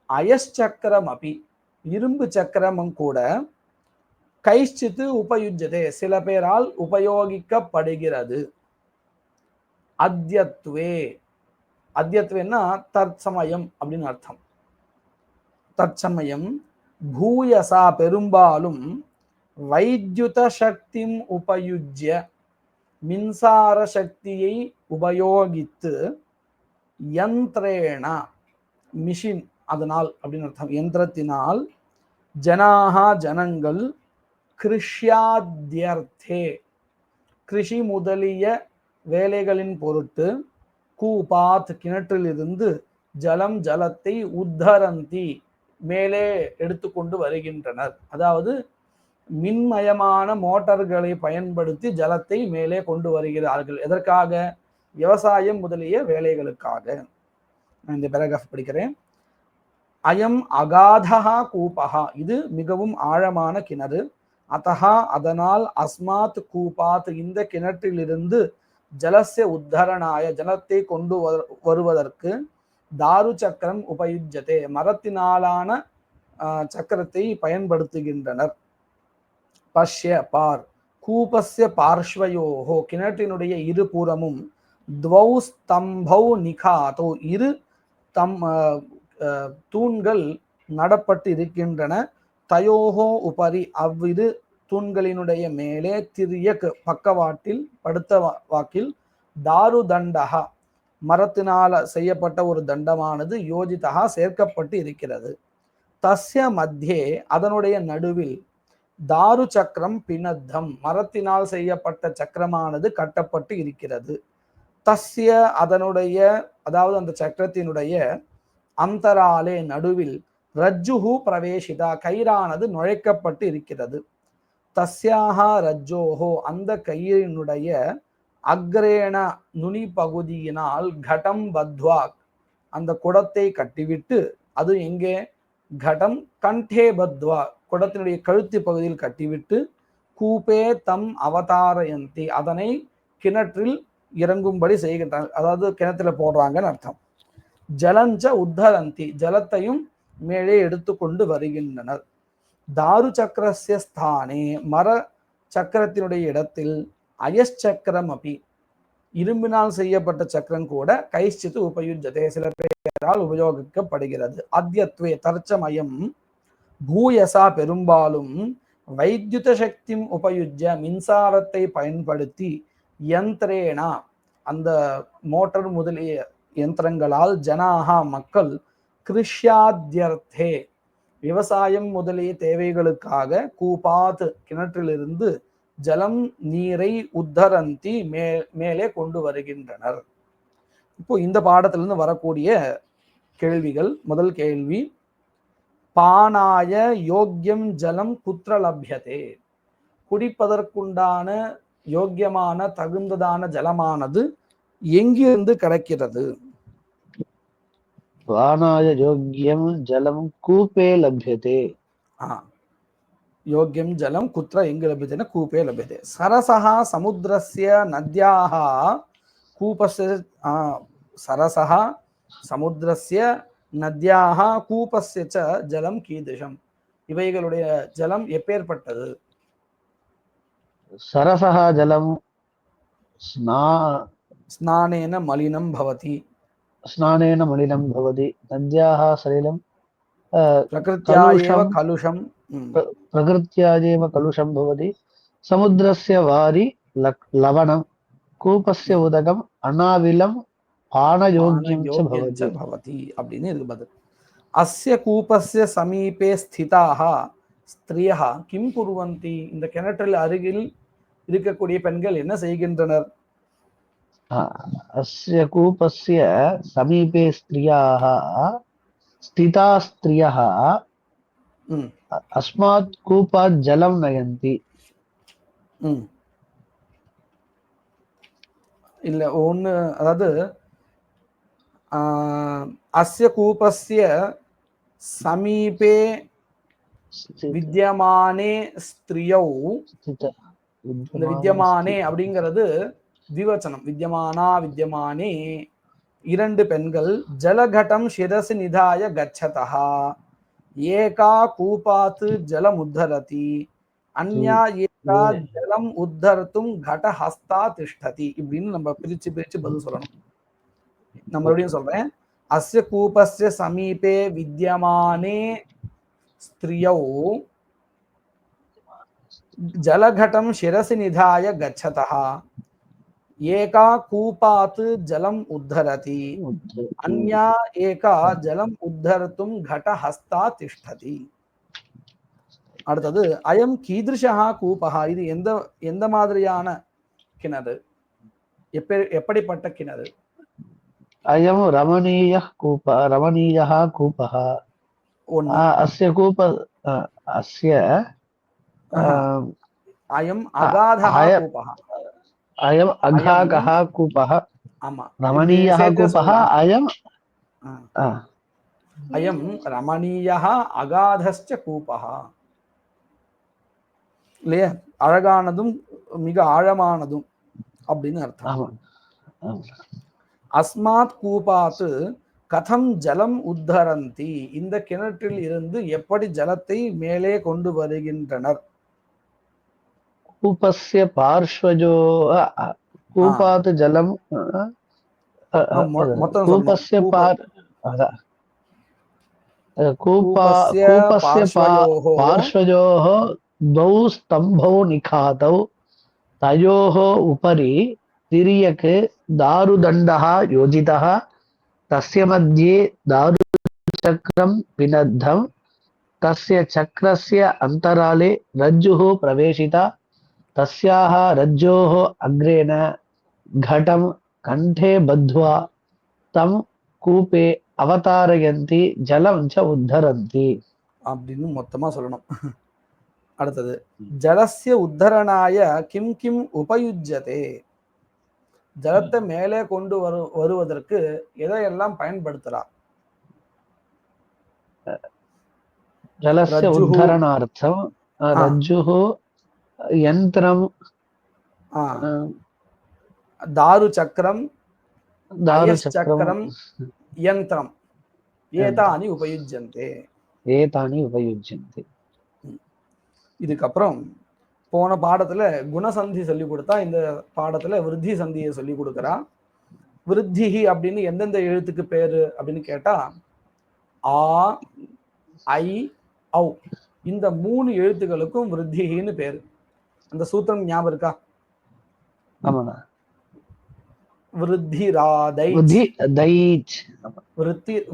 அயச்சக்கரம் அபி இரும்பு சக்கரமும் கூட கைச்சித்து உபயுஜ்யதே சில பேரால் உபயோகிக்கப்படுகிறது. அத்யத்வே அத்யத்வேன்னா தற்சமயம் அப்படின்னு அர்த்தம். தற்சமயம் பூயசா பெரும்பாலும் வைத்யுத சக்தி உபயுஜ்ய மின்சார சக்தியை உபயோகித்து யந்திரேண மிஷின் அதனால் அப்படின்னு அர்த்தம் யந்திரத்தினால் ஜனாஹா ஜனங்கள் கிருஷ்யாத்யர்த்தே கிருஷி முதலிய வேலைகளின் பொருட்டு கூபாத் கிணற்றிலிருந்து ஜலம் ஜலத்தை உத்தரந்தி மேலே எடுத்துக்கொண்டு வருகின்றனர். அதாவது மின்மயமான மோட்டார்களை பயன்படுத்தி ஜலத்தை மேலே கொண்டு வருகிறார்கள். எதற்காக? விவசாயம் முதலிய வேலைகளுக்காக. நான் இந்த பேராகிராஃப் படிக்கிறேன். அயம் அகாதஹா கூபஹா இது மிகவும் ஆழமான கிணறு. அதஹா அதனால் அஸ்மாத் கூபாத் இந்த கிணற்றிலிருந்து ஜலஸ்ய உத்தரணாய ஜலத்தை கொண்டு வருவதற்கு தாரு சக்கரம் உபயுஜ்யதே மரத்தினாலான சக்கரத்தை பயன்படுத்துகின்றனர். பஷ்ய பார் கூபஸ்ய பார்ஷ்வயோஹோ கிணற்றினுடைய இரு புறமும் த்வௌ ஸ்தம்பௌ நிகாதோ இரு தூண்கள் நடப்பட்டு இருக்கின்றன. தயோஹோ உபரி அவ்விரு தூண்களினுடைய மேலே திரியக் பக்கவாட்டில் படுத்த வாக்கில் தாரு தண்டகா மரத்தினால் செய்யப்பட்ட ஒரு தண்டமானது யோஜிதா சேர்க்கப்பட்டு இருக்கிறது. தஸ்ய மத்தியே அதனுடைய நடுவில் தாரு சக்கரம் பினத்தம், மரத்தினால் செய்யப்பட்ட சக்கரமானது கட்டப்பட்டு இருக்கிறது. தஸ்ய, அதனுடைய, அதாவது அந்த சக்கரத்தினுடைய, அந்தராலே, நடுவில், ரஜ்ஜுஹு பிரவேசிதா, கயிறானது நுழைக்கப்பட்டு இருக்கிறது. தஸ்யாக ரஜ்ஜோஹோ, அந்த கயிறினுடைய, அக்ரேண, நுனி பகுதியினால், கடம் பத்வா, அந்த குடத்தை கட்டிவிட்டு, அது எங்கே, கடம் கண்டே பத்வா, குடத்தினுடைய கழுத்து பகுதியில் கட்டிவிட்டு, கூபே தம் அவதாரயந்தி, அதனை கிணற்றில் இறங்கும்படி செய்கின்றனர், அதாவது கிணத்துல போடுறாங்கன்னு அர்த்தம். ஜலஞ்ச உத்தரந்தி, ஜலத்தையும் மேலே எடுத்து கொண்டு வருகின்றனர். தாரு சக்கரஸ்ய ஸ்தானே, மர சக்கரத்தினுடைய இடத்தில், அயச்சக்கரம் அபி, இரும்பினால் செய்யப்பட்ட சக்கரம் கூட, கைச்சித்து உபயுஜ்ஜதே, சில பேரால் உபயோகிக்கப்படுகிறது. அத்யத்வே, தற்சமயம், பூயசா, பெரும்பாலும், வைத்யுத சக்தி உபயுஜ்ஜ, மின்சாரத்தை பயன்படுத்தி, யந்திரேனா, அந்த மோட்டர் முதலிய யந்திரங்களால், ஜனாகா, மக்கள், கிருஷ்யாத்யர்த்தே, விவசாயம் முதலிய தேவைகளுக்காக, கூபாத், கிணற்றிலிருந்து, ஜலம், நீரை, உத்தரந்தி, மேலே கொண்டு வருகின்றனர். இப்போ இந்த பாடத்திலிருந்து வரக்கூடிய கேள்விகள். முதல் கேள்வி, பானாய யோக்கியம் ஜலம் குத்ர லப்யதே, குடிப்பதற்குண்டான யோக்கியமான தகுந்ததான ஜலமானது எங்கிருந்து கிடைக்கிறது? பானாய யோக்கியம் ஜலம் கூபே லப்யதே. யோக்கியம் ஜலம் குத்ர எங்கு லபியதே? கூபே லபியதே. சரசஹா சமுத்திரஸ்ய நத்யாஹ கூபஸ்ய, சரசஹா சமுத்திரஸ்ய நத்யாஹ கூபஸ்ய ச ஜலம் கீதృశம், இவைகளுடைய ஜலம் எப்பேற்பட்டது? சரசஹா ஜலம் ஸ்நானேன மலினம் பவதி, ஸ்நானேன மலினம் பவதி. நத்யாஹ சலிலம் பிரகிருத்யாயேவ கலுஷம், பிரகிருத்யாயேவ கலுஷம் பவதி. சமுத்திரஸ்ய வாரி லவணம், கூபஸ்ய உதகம் அநாவிலம் பானயோக்யம் ச பவதி அப்படின்னு இருக்கு பதில். அஸ்ய கூபஸ்ய சமீபே ஸ்திதாஹ ஸ்திரியஹ கிம் குர்வந்தி, இந்த கிணற்றில் அருகில் இருக்கக்கூடிய பெண்கள் என்ன செய்கின்றனர்? அஸ்ய கூபஸ்ய சமீபே ஸ்திரியாஹ ஸ்திதா ஸ்திரியஹ அஸ்மாத் கூபாத் ஜலம் நயந்தி. இல்ல ஒண்ணு, அதாவது அஸ்ய கூபஸ்ய சமீபே வித்யமானே ஸ்திரியௌ, இந்த வித்யமானே அப்படிங்கிறது திவச்சனம். வித்யமானா வித்யமானே, இரண்டு பெண்கள், ஜலகடம் சிரசி நிதாய கச்சதா, ஏகா கூபாத் ஜலம் உத்தரதி, அன்யா ஏகா ஜலம் உத்தரத்தும் கட ஹஸ்தா திஷ்டதி. இப்படின்னு நம்ம பிரிச்சு பிரிச்சு பதில் சொல்லணும். நம்ம மறுபடியும் சொல்றேன். அஸ்ய கூபஸ்ய சமீபே வித்யமானே ஸ்திரியௌ ஜலகடம் சிரசி நிதாய கச்சதா, ஏகா கூபாத் ஜலம் உத்தரதி, அன்யா ஏகா ஜலம் உத்தரத்தும் கட ஹஸ்தா திஷ்டதி. அடுத்தது, அயம் கீதிருஷா கூபஹா, இது எந்த மாதிரியான கிணறு? எப்படிப்பட்ட கிணறு? அயம் ரமணீய கூப, ரமணீய கூபஹ. அஸ்ய கூப அஸ்ய அயம் அகாதஹ கூபஹ, அயம் அகாகஹ கூபஹ. ஆமா, ரமணீய கூபஹ. அயம் அயம் ரமணீய அகாதஸ்ச கூபஹ. இல்லையா? அழகானதும் மிக ஆழமானதும் அப்படின்னு அர்த்தம். அஸ்மாத் கூபாத் கதம் ஜலம் உத்தரந்தி, இந்த கிணற்றில் இருந்து எப்படி ஜலத்தை மேலே கொண்டு வருகின்றனர்? கூபஸ்ய பார்ஷ்வஜோ கூபாத் ஜலம் கூபஸ்ய பார்ஷ்வஜோஹ द्वौ स्तंभौ निखातौ तयोः उपरि तिर्यक् दारुदण्डः योजितः तस्य मध्ये दारुचक्रं पिनद्धं तस्य चक्रस्य अन्तराले रज्जुः प्रवेशिता तस्याः रज्जोः अग्रेण घटं कण्ठे बद्ध्वा तं कूपे अवतारयन्ति जलं च उद्धरन्ति அப்படின்னு மொத்தமா சொல்லணும். அடுத்தது ஜலஸ்ய உத்தரணாய கிம் கிம் உபயுஜ்யதே, ஜலத்தை மேலே கொண்டு வருவதற்கு எதையெல்லாம் பயன்படுத்துறா? जलस्य उद्धरणार्थं रज्जुः यन्त्रं दारुचक्रं दारुचक्रं यन्त्रं ஏதானி உபயுஜ்யந்தே. ஏதானி உபயுஜ்யந்தே. இதுக்கப்புறம் போன பாடத்துல குணசந்தி சொல்லி கொடுத்தா, இந்த பாடத்துல விருத்தி சந்தியை சொல்லி கொடுக்குறா. விருத்திஹி அப்படின்னு எந்தெந்த எழுத்துக்கு பேரு அப்படின்னு கேட்டா ஆ ஐ ஔ இந்த 3 எழுத்துக்களுக்கும் விருத்திஹின்னு பேரு. அந்த சூத்திரம் ஞாபகம் இருக்கா? ஆமாண்ணா. விருத்தி ராதை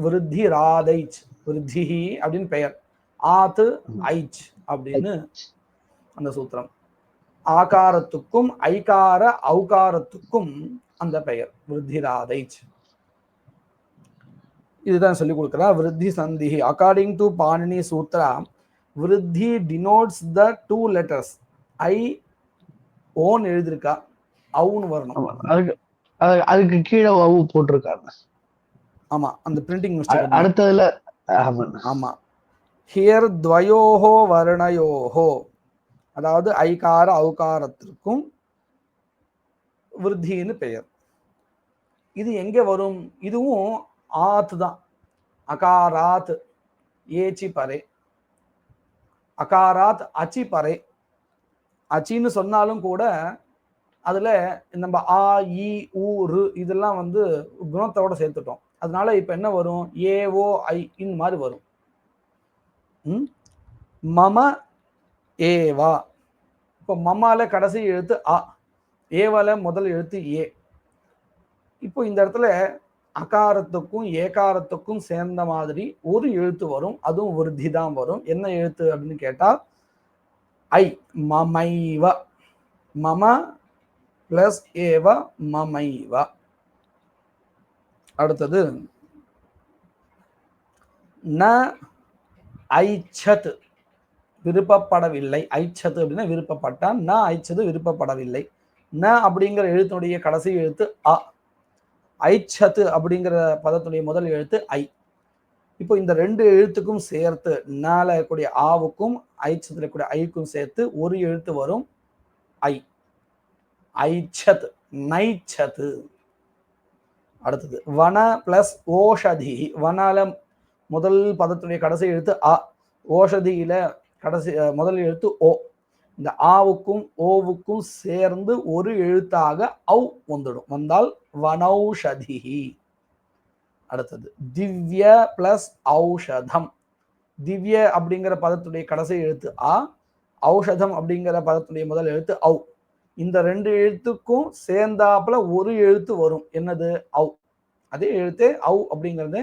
விருத்தி ராதைச் விருத்திஹி அப்படின்னு பெயர். ஆத்து ஐச் அப்படின்னு அந்த சூத்திரம். ஆகாரத்துக்கும் ஐகார ஔகாரத்துக்கும் அந்த பெயர் விருத்தி ராதைச். இதுதான் சொல்லி கொடுக்குறா விருத்தி சந்தி. அக்கார்டிங் டு பாணினி சூத்ரா, விருத்தி டினோட்ஸ் த 2 letters. ஐ ஓன் எழுதிருக்கா, அவுன்னு வரணும். அதுக்கு கீழே அவு போட்டிருக்காங்க. ஆமா, அந்த பிரிண்டிங் மிஸ்டேக். அடுத்ததுல ஆமா, ஹியர் துவயோஹோ வர்ணயோஹோ, அதாவது ஐகார ஔகாரத்திற்கும் விருத்தின்னு பெயர். இது எங்க வரும்? இதுவும் ஆத் தான். அகாராத் ஏச்சி பரே, அகாராத் அச்சி பரே. அச்சின்னு சொன்னாலும் கூட அதுல நம்ம ஆ இ ஊ ரு இதெல்லாம் வந்து குணத்தோட சேர்த்துட்டோம். அதனால இப்ப என்ன வரும்? ஏ ஓ ஐ இந்த மாதிரி வரும். மம ஏவா. இப்போ மமால கடைசி எழுத்து அ, ஏவால முதல் எழுத்து ஏ. இப்போ இந்த இடத்துல அகாரத்துக்கும் ஏகாரத்துக்கும் சேர்ந்த மாதிரி ஒரு எழுத்து வரும், அதுவும் விருத்தி தான் வரும். என்ன எழுத்து அப்படின்னு கேட்டா ஐ, மமைவ. மம பிளஸ் ஏவ மமைவ. அடுத்தது ந ஐச்சத், விருப்பப்படவில்லை. ஐச்சத்து அப்படின்னா விருப்பப்பட்டான், ந ஐச்சது விருப்பப்படவில்லை. ந அப்படிங்கிற எழுத்தினுடைய கடைசி எழுத்து அ, ஐச்சத்து அப்படிங்கிற பதத்துடைய முதல் எழுத்து ஐ. இப்போ இந்த 2 எழுத்துக்கும் சேர்த்து நால இருக்கக்கூடிய ஆவுக்கும் ஐச்சத்துல இருக்கக்கூடிய ஐக்கும் சேர்த்து ஒரு எழுத்து வரும், ஐ. ஐச்சத், நைச்சத்து. அடுத்தது வன பிளஸ் ஓஷதி. வனால முதல் பதத்துடைய கடைசி எழுத்து அ, ஓஷதியில கடைசி முதல் எழுத்து ஓ. இந்த ஆவுக்கும் ஓவுக்கும் சேர்ந்து ஒரு எழுத்தாக ஔ வந்துடும், வந்தால் வனௌஷதிஹி. அடுத்தது திவ்ய பிளஸ் ஔஷதம். திவ்ய அப்படிங்கிற பதத்துடைய கடைசி எழுத்து ஆ, ஔஷதம் அப்படிங்கிற பதத்துடைய முதல் எழுத்து ஔ. இந்த 2 எழுத்துக்கும் சேர்ந்தாப்புல ஒரு எழுத்து வரும், என்னது? ஔ. அதே எழுத்தே ஔ அப்படிங்கிறது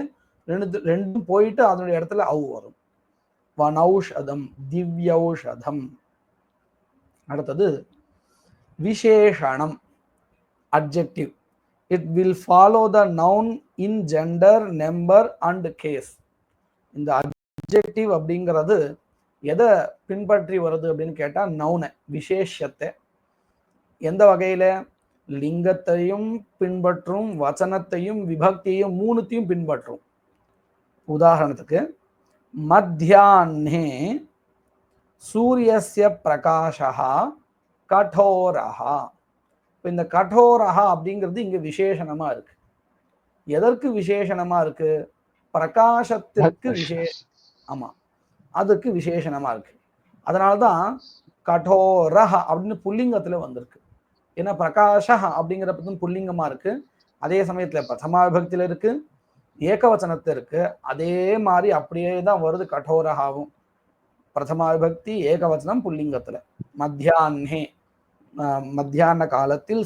ரெண்டும் போயிட்டு அதனுடைய இடத்துல ஔ வரும். வனௌஷதம், திவ்யௌஷதம். அடுத்தது விசேஷணம், adjective. It will follow the noun in gender, number and case. இந்த அட்ஜெக்டிவ் அப்படிங்கிறது எதை பின்பற்றி வருது அப்படின்னு கேட்டா நவுனை, விசேஷத்தை. எந்த வகையில? லிங்கத்தையும் பின்பற்றும், வச்சனத்தையும் விபக்தியையும் 3த்தையும் பின்பற்றும். உதாரணத்துக்கு மத்தியாஹ்னே சூரியஸ்ய பிரகாஷः கடோரः. இந்த கடோரः அப்படிங்கிறது இங்க விசேஷணமா இருக்கு. எதற்கு விசேஷணமா இருக்கு? பிரகாசத்திற்கு ஆமா, அதுக்கு விசேஷணமா இருக்கு. அதனாலதான் கடோரஹ அப்படின்னு புல்லிங்கத்துல வந்திருக்கு. ஏன்னா பிரகாஷ அப்படிங்கிற புல்லிங்கமா இருக்கு, அதே சமயத்துல பிரதமா விபக்தியில இருக்கு, ஏகவச்சனத்துல இருக்கு. அதே மாதிரி அப்படியே தான் வருது கடோரஹாவும். பிரதமா விபக்தி, ஏகவச்சனம், புல்லிங்கத்துல. மத்தியாஹ்னே, மத்தியான காலத்தில்,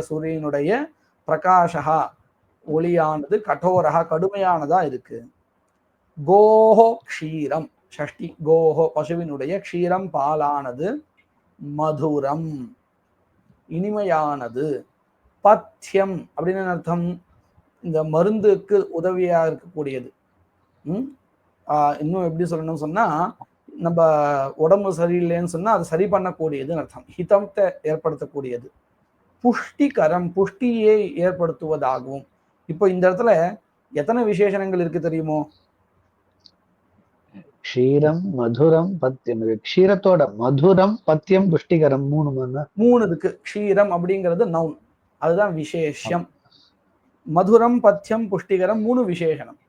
சூரியனுடைய பிரகாஷா ஒளியானது கடோரஹா கடுமையானதா இருக்கு. கோஹோ க்ஷீரம், ஷஷ்டி கோஹோ பசுவினுடைய க்ஷீரம் பாலானது மதுரம் இனிமையானது பத்தியம் அப்படின்னு அர்த்தம் இந்த மருந்துக்கு உதவியா இருக்கக்கூடியது. இன்னும் எப்படி சொல்லணும்னு சொன்னா நம்ம உடம்பு சரியில்லைன்னு சொன்னா அது சரி பண்ணக்கூடியதுன்னு அர்த்தம். ஹிதத்தை ஏற்படுத்தக்கூடியது. புஷ்டிகரம் புஷ்டியை ஏற்படுத்துவதாகவும். இப்போ இந்த இடத்துல எத்தனை விசேஷணங்கள் இருக்கு தெரியுமோ? க்ஷீரம் மதுரம் பத்தியம். க்ஷீரத்தோட மதுரம் பத்தியம் புஷ்டிகரம் மூணு இருக்கு. க்ஷீரம் அப்படிங்கிறது நவுன், அதுதான் விசேஷம். மதுரம் பத்தியம் புஷ்டிகரம் 3 விசேஷனம்.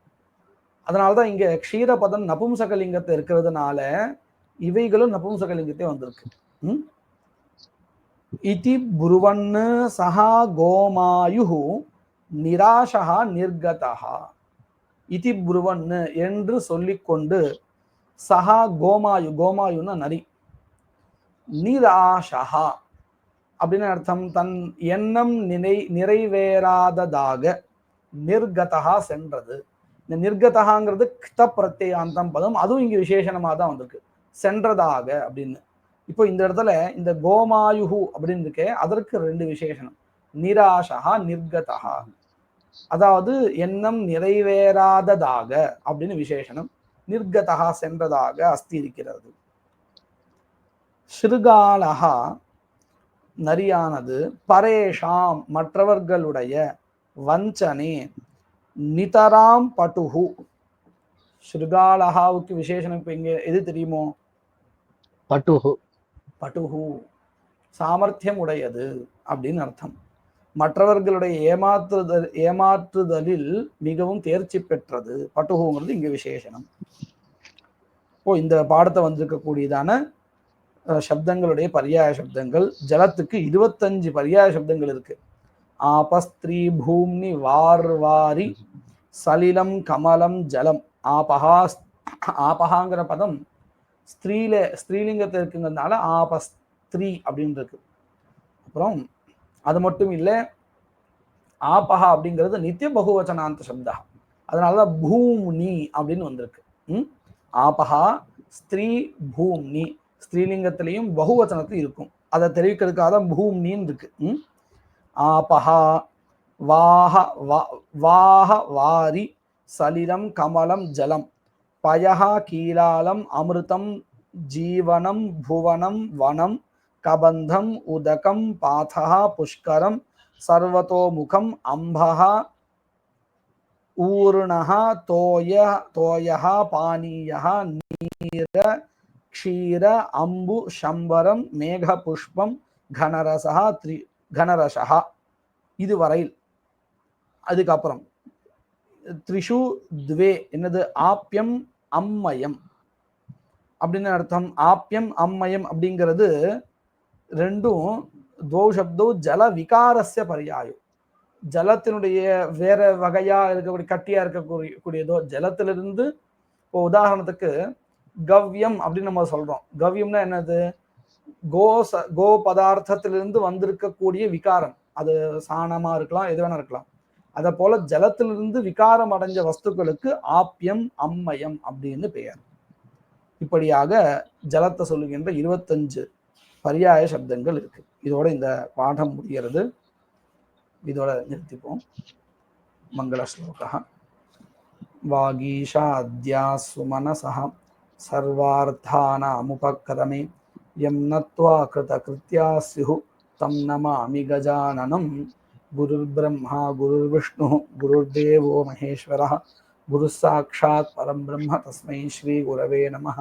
அதனாலதான் இங்க க்ஷீரபதம் நபும்சகலிங்கத்தை இருக்கிறதுனால இவைகளும் நபும்சகலிங்கத்தை வந்திருக்கு. இதி புருவன்னு சஹா கோமாயு நிராசா நிர்கதா. இதி புருவன்னு என்று சொல்லிக்கொண்டு சஹா கோமாயு, கோமாயுன்னா நரி, நிராசா அப்படின்னு அர்த்தம் தன் எண்ணம் நிறைவேறாததாக நிர்கதா சென்றது. இந்த நிர்கதகாங்கிறது கித பிரத்யாந்தம் பதம், அதுவும் இங்க விசேஷணமா தான் வந்திருக்கு, சென்றதாக அப்படின்னு. இப்போ இந்த இடத்துல இந்த கோமாயுஹு அப்படின்னு இருக்கே அதற்கு 2 விசேஷனம், நிராசா நிர்கதா, அதாவது எண்ணம் நிறைவேறாததாக அப்படின்னு விசேஷனம், நிர்கதா சென்றதாக அஸ்தி இருக்கிறது. ஸ்ருகாலஹா நரியானது பரேஷாம் மற்றவர்களுடைய வஞ்சனே நிதராம் பட்டுஹு. ஸ்ருகாலஹாவுக்கு விசேஷனம் இப்ப இங்க எது தெரியுமோ? பட்டுஹு. பட்டுஹு சாமர்த்தியம் உடையது அப்படின்னு அர்த்தம். மற்றவர்களுடைய ஏமாற்றுதலில் மிகவும் தேர்ச்சி பெற்றது. பட்டுஹுங்கிறது இங்க விசேஷனம். இப்போ இந்த பாடத்தை வந்திருக்கக்கூடியதான சப்தங்களுடைய பர்யாய சப்தங்கள். ஜலத்துக்கு 25 பர்யாய சப்தங்கள் இருக்கு. ஆபஸ்திரீ பூம்னி வார்வாரி சலிலம் கமலம் ஜலம். ஆபஹா, ஆபஹாங்கிற பதம் ஸ்திரீலிங்கத்தை இருக்குங்கிறதுனால ஆபஸ்திரீ அப்படின்னு இருக்கு. அப்புறம் அது மட்டும் இல்லை, ஆபஹா அப்படிங்கிறது நித்திய பகுவச்சனாந்த சப்தா, அதனாலதான் பூம்னி அப்படின்னு வந்திருக்கு. ஆபஹா ஸ்திரீ பூம்னி, ஸ்திரீலிங்கத்திலையும் பகுவச்சனத்தில் இருக்கும், அதை தெரிவிக்கிறதுக்காக தான் பூம்னின்னு இருக்கு. ஆபஹா வாஹ வாஹ வாரி சலிலம் கமலம் ஜலம் பயஹா கீலாலம் அமிர்தம் ஜீவனம் புவனம் வனம் கபந்தம் உதகம் பாதஹா புஷ்கரம் சர்வதோமுகம் அம்பஹா ஊர்ணஹா தோயஹா பானீயஹா நீர க்ஷீர அம்பு சம்பரம் மேக புஷ்பம் கனரசா இதுவரையில். அதுக்கப்புறம் த்ரிஷு துவே என்னது? ஆப்யம் அம்மயம் அப்படின்னு அர்த்தம். ஆப்யம் அம்மயம் அப்படிங்கிறது ரெண்டும் தோ சப்தோ ஜல விகாரஸ்ய பர்யாயம். ஜலத்தினுடைய வேற வகையா இருக்கக்கூடிய கட்டியா இருக்கக்கூடியதோ ஜலத்திலிருந்து. இப்போ உதாரணத்துக்கு கவ்யம் அப்படின்னு நம்ம சொல்றோம். கவ்யம்னா என்னது? கோ பதார்த்தத்திலிருந்து வந்திருக்கக்கூடிய விகாரம், அது சாணமா இருக்கலாம், எது வேணா இருக்கலாம். அதை போல ஜலத்திலிருந்து விகாரம் அடைஞ்ச வஸ்துக்களுக்கு ஆப்யம் அம்மயம் அப்படின்னு பெயர். இப்படியாக ஜலத்தை சொல்லுகின்ற 25 பர்யாய சப்தங்கள் இருக்கு. இதோட இந்த பாடம் முடிகிறது. இதோட நிறுத்திப்போம். மங்கள ஸ்லோகா. வாகீஷாத்யா சுமனசஹ சர்வார்த்தானாமுபக்ரமே யம் நத்வா கிருதகிருத்யா ஸ்யுஹு தம் நமாமி கஜானனம். குருர் பிரம்மா குருர் விஷ்ணு குருர்தேவோ மகேஸ்வரः குரு சாட்சாத் பரம் பிரம்ம தஸ்மை ஸ்ரீ குரவே நமः.